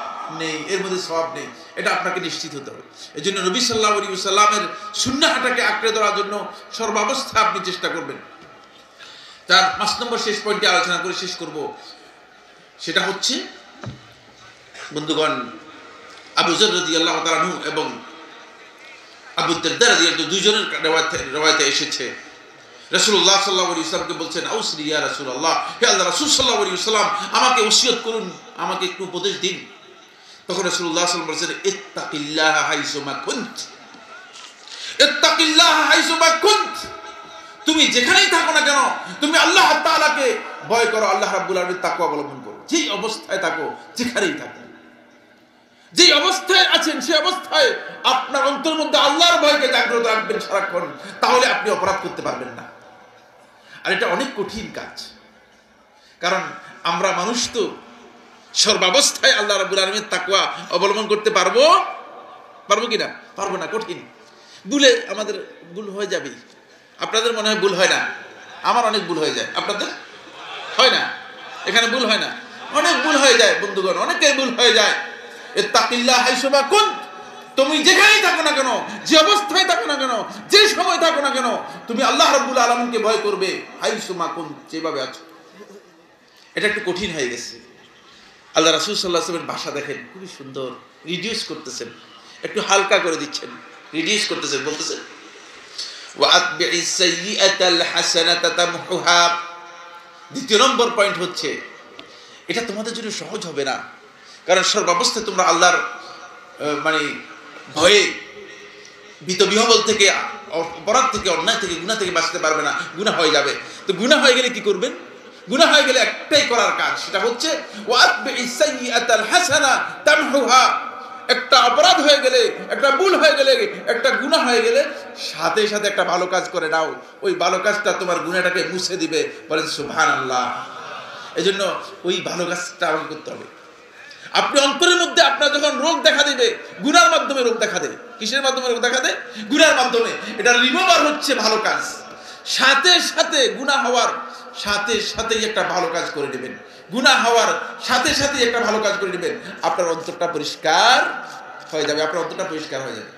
নেই, এর মধ্যে সওয়াব নেই। এটা আপনাকে নিশ্চিত হতে হবে। এই জন্য নবী সাল্লাল্লাহু আলাইহি ওয়াসাল্লামের সুন্নাহটাকে আঁকড়ে ধরার জন্য সর্বাবস্থায় আপনি চেষ্টা করবেন। তার 5 নম্বর শেষ পয়েন্টে আলোচনা করে শেষ করব, সেটা হচ্ছে বন্ধুগণ, আবু যর রাদিয়াল্লাহু তাআলা আনহু এবং আবু দারদা রাদিয়াল্লাহু তাআলা দুইজনের রওয়ায়াতে এসেছে, রাসূলুল্লাহ সাল্লাল্লাহু আলাইহি ওয়াসাল্লামকে বলছেন, আউসনি ইয়া রাসূলুল্লাহ, হে আল্লাহর রাসূল সাল্লাল্লাহু আলাইহি ওয়াসাল্লাম, আমাকে ওসিয়ত করুন, আমাকে একটু উপদেশ দিন। তখন রাসূলুল্লাহ সাল্লাল্লাহু আলাইহি ওয়াসাল্লাম বলেছেন, ইত্তাকিল্লাহ হাইসুমা কুনত, ইত্তাকিল্লাহ হাইসুমা কুনত। তুমি যেখানেই থাকো না কেন, তুমি আল্লাহ তাআলাকে ভয় করো, আল্লাহ রাব্বুল আলামিনের তাকওয়া অবলম্বন করো। যেই অবস্থায় থাকো, যেখানেই থাকো, যেই অবস্থায় আছেন সেই অবস্থায় আপনার অন্তরের মধ্যে আল্লাহর ভয়কে জাগ্রত রাখবেন সারাক্ষণ, তাহলে আপনি অপরাধ করতে পারবেন না। আর এটা অনেক কঠিন কাজ, কারণ আমরা মানুষ তো সর্বাবস্থায় আল্লাহ রাব্বুল আলামিনের তাকওয়া অবলম্বন করতে পারবো কিনা? পারবো না, কঠিন। ভুলে আমাদের ভুল হয়ে যাবে। আপনাদের মনে হয় ভুল হয় না, আমার অনেক ভুল হয়ে যায়। আপনাদের হয় না? এখানে ভুল হয় না, অনেক ভুল হয়ে যায় বন্ধুগণ, অনেকের ভুল হয়ে যায়। ইত্তাকিল্লাহ হাইসুমা কুনত, তুমি যেখানেই থাকো না কেন, যে অবস্থায় থাকো না কেন, যে সময় থাকো না কেন, তুমি আল্লাহ রাব্বুল আলামিনকে ভয় করবে হাইসুমা কুনত, যেভাবে আছো। এটা একটু কঠিন হয়ে গেছে। আল্লাহ রাসূল সাল্লাল্লাহু আলাইহি ওয়াসাল্লামের ভাষা দেখেন, খুবই সুন্দর, রিডিউস করতেছেন, একটু হালকা করে দিচ্ছেন, রিডিউস করতেছেন, বলতেছেন ওয়াতবি'is সাইয়্যাতাল হাসানাতা তামহুহা। দ্বিতীয় নম্বর পয়েন্ট হচ্ছে, এটা তোমাদের জন্য সহজ হবে না, কারণ সর্বাবস্থায় তোমরা আল্লাহর ভয়ে ভীতবিহ্বল থেকে, অপরাধ থেকে, অন্যায় থেকে, গুনাহ থেকে বাঁচতে পারবে না। গুনাহ হয়ে যাবে। তো গুনাহ হয়ে গেলে কি করবেন? গুনাহ হয়ে গেলে একটাই করার কাজ, সেটা হচ্ছে ওয়াতবি'is সাইয়্যাতাল হাসানা তামহুহা। একটা অপরাধ হয়ে গেলে, একটা ভুল হয়ে গেলে, একটা গুনাহ হয়ে গেলে সাথে সাথে একটা ভালো কাজ করে নাও, ওই ভালো কাজটা তোমার গুনাহটাকে মুছে দিবে। বলেন সুবহানাল্লাহ। এজন্য ওই ভালো কাজটা আমাকে করতে হবে। আপনি অন্তরের মধ্যে আপনার যখন রোগ দেখা দিবে, গুনার মাধ্যমে রোগ দেখা দেয়। কিসের মাধ্যমে রোগ দেখা দেয়? গুনার মাধ্যমে। এটা রিমুভার হচ্ছে ভালো কাজ। সাথে সাথে গুনাহ হওয়ার সাথে সাথেই একটা ভালো কাজ করে নেবেন, গুনাহ হওয়ার সাথে সাথেই একটা ভালো কাজ করে নেবেন, আপনার অন্তরটা পরিষ্কার হয়ে যাবে, আপনার অন্তরটা পরিষ্কার হয়ে যাবে।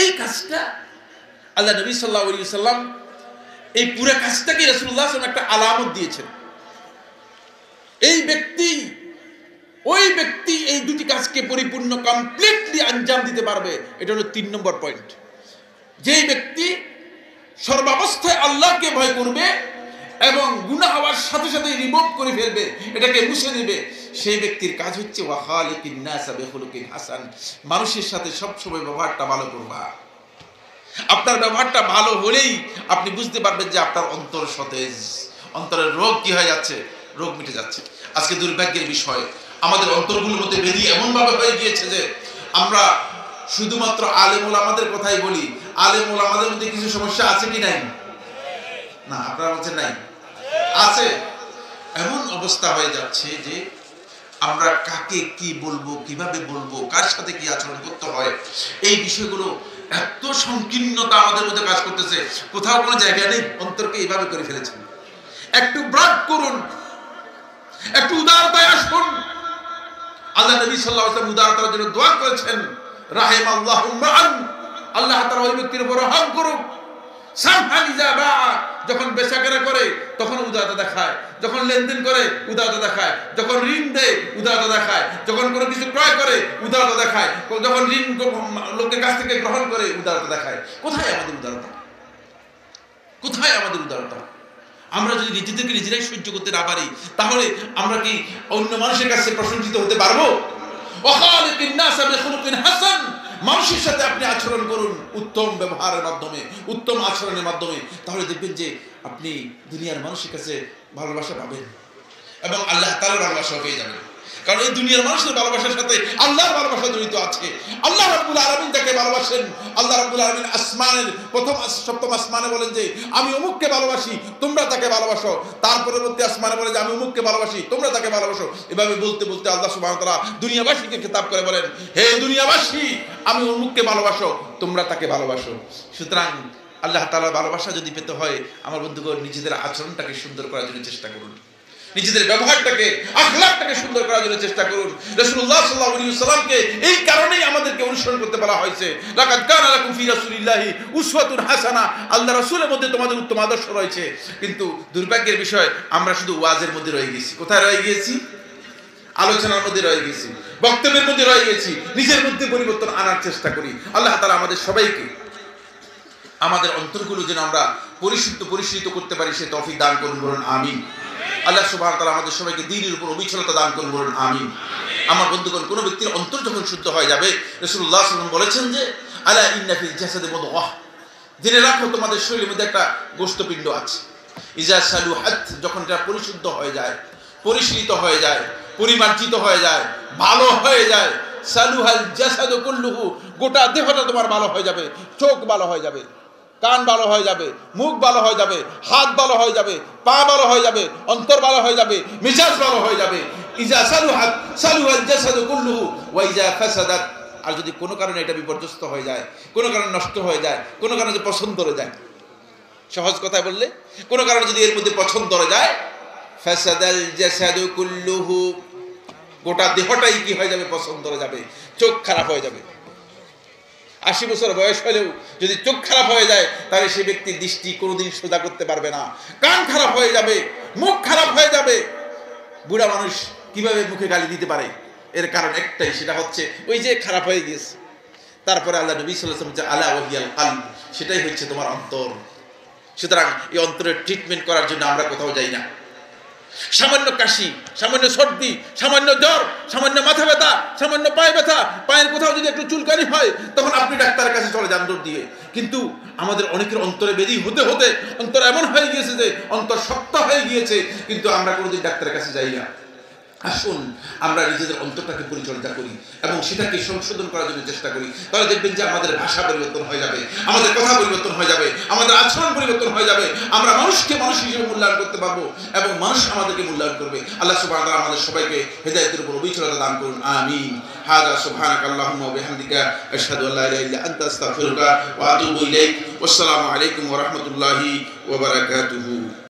এই কাজটা আল্লাহ নবী সাল্লাল্লাহু আলাইহি ওয়াসাল্লাম, এই পুরো কাজটাকে রাসূলুল্লাহ সাল্লাল্লাহু আলাইহি ওয়াসাল্লাম একটা আলামত দিয়েছেন। ওই ব্যক্তি এই দুটি কাজকে পরিপূর্ণ কমপ্লিটলি আঞ্জাম দিতে পারবে। এটা হলো 3 নম্বর পয়েন্ট। যেই ব্যক্তি সর্বাবস্থায় আল্লাহকে ভয় করবে এবং গুনাহ হওয়ার সাথে সাথে রিমুভ করে ফেলবে, এটাকে মুছে দিবে, সেই ব্যক্তির কাজ হচ্ছে ওয়া খালিকিন নাস বিখুলুকিন হাসান, মানুষের সাথে সবসময় ব্যবহারটা ভালো করবা। আপনার ব্যবহারটা ভালো হলেই আপনি বুঝতে পারবেন যে আপনার অন্তর সতেজ, অন্তরের রোগ কি হয়ে যাচ্ছে, রোগ মিটে যাচ্ছে। আজকে দুর্ভাগ্যের বিষয়, আমাদের অন্তরগুলোর মধ্যে বেদি এমন ভাবে হয়ে গিয়েছে যে আমরা শুধুমাত্র আলেম ওলামাদের কথাই বলি। আলেম ওলামাদের মধ্যে কিছু সমস্যা আছে কি নাই? না, আপনারা বলছেন নাই, আছে। এমন অবস্থা হয়ে যাচ্ছে যে আমরা কাকে কি বলবো, কিভাবে বলবো, কার সাথে কি আচরণ করতে হয়, এই বিষয়গুলো এত সংকীর্ণতা আমাদের মধ্যে কাজ করতেছে, কোথাও কোনো জায়গা নেই। অন্তরকে এইভাবে করে ফেলেছেন। একটু ব্রাড করুন, একটু উদারতায় আসুন। আল্লাহ নবী সাল্লাল্লাহু আলাইহি ওয়াসাল্লাম উদারতার জন্য দোয়া করেছেন, রাহিমাল্লাহু মান, আল্লাহ তাআলা ওই ব্যক্তির উপর রহম করুন। সামহান ইজা বা, যখন বেচাকেনা করে তখন উদারতা দেখায়, যখন লেনদেন করে উদারতা দেখায়, যখন ঋণ দেয় উদারতা দেখায়, যখন কোনো কিছু ক্রয় করে উদারতা দেখায়, যখন ঋণ লোকের কাছ থেকে গ্রহণ করে উদারতা দেখায়। কোথায় আমাদের উদারতা? কোথায় আমাদের উদারতা? আমরা যদি নিজেদেরকে নিজেরাই সহ্য করতে না পারি, তাহলে আমরা কি অন্য মানুষের কাছে প্রশংসিত হতে পারবো? ওয়াখালিকিন নাস বিখুলুকিন হাসান, মানুষের সাথে আপনি আচরণ করুন উত্তম ব্যবহারের মাধ্যমে, উত্তম আচরণের মাধ্যমে, তাহলে দেখবেন যে আপনি দুনিয়ার মানুষের কাছে ভালোবাসা পাবেন এবং আল্লাহ তাআলার ভালোবাসা পেয়ে যাবেন। কারণ এই দুনিয়ার মানুষের ভালোবাসার সাথে আল্লাহর ভালোবাসা জড়িত আছে। আল্লাহ রাব্বুল আলামিন তাকে ভালোবাসেন। আল্লাহ রাব্বুল আলামিন আসমানের প্রথম সপ্তম আসমানে বলেন যে আমি অমুককে ভালোবাসি, তোমরা তাকে ভালোবাসো। তার পরবর্তী আসমানে বলে যে আমি অমুককে ভালোবাসি, তোমরা তাকে ভালোবাসো। এভাবে বলতে বলতে আল্লাহ সুবহানাহু ওয়া তাআলা দুনিয়াবাসীকে খেতাব করে বলেন, হে দুনিয়াবাসী, আমি অমুককে ভালোবাসো, তোমরা তাকে ভালোবাসো। সুতরাং আল্লাহ তাআলার ভালোবাসা যদি পেতে হয়, আমার বন্ধুগণ, নিজেদের আচরণটাকে সুন্দর করার জন্য চেষ্টা করুন, নিজেদের ব্যবহারটাকে, আখলাকটাকে সুন্দর করার জন্য চেষ্টা করুন। রাসূলুল্লাহ সাল্লাল্লাহু আলাইহি ওয়াসাল্লামকে এই কারণেই আমাদেরকে অনুসরণ করতে বলা হয়েছে, লাকাদ কানা লাকুম ফি রাসূলিল্লাহি উসওয়াতুন হাসানাহ, আল্লাহ রাসূলের মধ্যে তোমাদের উত্তম আদর্শ রয়েছে। কিন্তু দুর্ভাগ্যের বিষয়, আমরা শুধু ওয়াজের মধ্যে রয়ে গেছি। কোথায় রয়ে গিয়েছি? আলোচনার মধ্যে রয়ে গেছি, বক্তব্যের মধ্যে রয়ে গেছি। নিজের মধ্যে পরিবর্তন আনার চেষ্টা করি। আল্লাহ তাআলা আমাদের সবাইকে আমাদের অন্তরগুলো যেন আমরা পরিশুদ্ধ করতে পারি, সে তৌফিক দান করুন, বলুন আমিন। আল্লাহ সুবহানাহু ওয়া তাআলা আমাদের সবাইকে দ্বীনের উপর অবিচলতা দান করুন, বলুন আমিন। আমার বন্ধুগণ, কোন ব্যক্তির অন্তর যখন শুদ্ধ হয়ে যাবে, রাসূলুল্লাহ সাল্লাল্লাহু আলাইহি ওয়াসাল্লাম বলেছেন যে আলা ইন্না ফিল জাসাদি মুদগাহ, জেনে রাখো তোমাদের শরীরের মধ্যে একটা গোশতপিণ্ড আছে। ইজা সালুহাত, যখন এটা পরিশুদ্ধ হয়ে যায়, পরিশীলিত হয়ে যায়, পরিমার্জিত হয়ে যায়, ভালো হয়ে যায়, সালুহাল জাসাদু কুল্লুহু, গোটা দেহটা তোমার ভালো হয়ে যাবে। চোখ ভালো হয়ে যাবে, কান ভালো হয়ে যাবে, মুখ ভালো হয়ে যাবে, হাত ভালো হয়ে যাবে, পা ভালো হয়ে যাবে, অন্তর ভালো হয়ে যাবে, মিজাজ ভালো হয়ে যাবে। ইজা সালুহাত সালুহাল জাসাদু কুল্লুহু ওয়া ইজা ফাসাদাত, আর যদি কোনো কারণে এটা বিপর্যস্ত হয়ে যায়, কোনো কারণে নষ্ট হয়ে যায়, কোনো কারণে যদি পছন্দ হয়ে যায়, সহজ কথায় বললে কোনো কারণে যদি এর মধ্যে পছন্দ হয়ে যায়, ফাসাদাল জাসাদু কুল্লুহু, গোটা দেহটাই কি হয়ে যাবে? পছন্দ হয়ে যাবে, চোখ খারাপ হয়ে যাবে। 80 বছর বয়স হলেও যদি চোখ খারাপ হয়ে যায়, তাহলে সেই ব্যক্তির দৃষ্টি কোনোদিন সোজা করতে পারবে না। কান খারাপ হয়ে যাবে, মুখ খারাপ হয়ে যাবে। বুড়া মানুষ কিভাবে মুখে গালি দিতে পারে? এর কারণ একটাই, সেটা হচ্ছে ওই যে খারাপ হয়ে গিয়েছে। তারপরে আল্লাহ নবী সাল্লাল্লাহু আলাইহি ওয়াসাল্লাম আলা ওয়াহিয়াল কলব, সেটাই হচ্ছে তোমার অন্তর। সুতরাং এই অন্তরের ট্রিটমেন্ট করার জন্য আমরা কোথাও যাই না। সামান্য কাশি, সামান্য সর্দি, সামান্য জ্বর, সামান্য মাথা ব্যথা, সামান্য পায়ে ব্যথা, পায়ের কোথাও যদি একটু চুলকানি হয়, তখন আপনি ডাক্তারের কাছে চলে যান দৌড় দিয়ে। কিন্তু আমাদের অনেকের অন্তরে বেদি হতে হতে অন্তর এমন হয়ে গিয়েছে যে অন্তর শক্ত হয়ে গিয়েছে, কিন্তু আমরা কোনোদিন ডাক্তারের কাছে যাই না। আসুন আমরা নিজেদের অন্তরটাকে পরিচর্যা করি এবং সেটাকে সংশোধন করার জন্য চেষ্টা করি। তাহলে দেখবেন যে আমাদের ভাষা পরিবর্তন হয়ে যাবে, আমাদের কথা পরিবর্তন হয়ে যাবে, আমাদের আচরণ পরিবর্তন হয়ে যাবে। আমরা মানুষকে মানুষ হিসেবে মূল্যায়ন করতে পারবো এবং মানুষ আমাদেরকে মূল্যায়ন করবে। আল্লাহ সুবহানাহু ওয়া তাআলা আমাদের সবাইকে হেদায়েতের উপর অবিচলতা দান করুন, আমিন। হাযা সুবহানাকা আল্লাহুম্মা ওয়া বিহামদিকা আশহাদু আল্লা ইলাহা ইল্লা আনতা আস্তাগফিরুকা ওয়া আতুবু ইলাইক। ওয়াসসালামু আলাইকুম ওয়া রাহমাতুল্লাহি ওয়া বারাকাতুহু।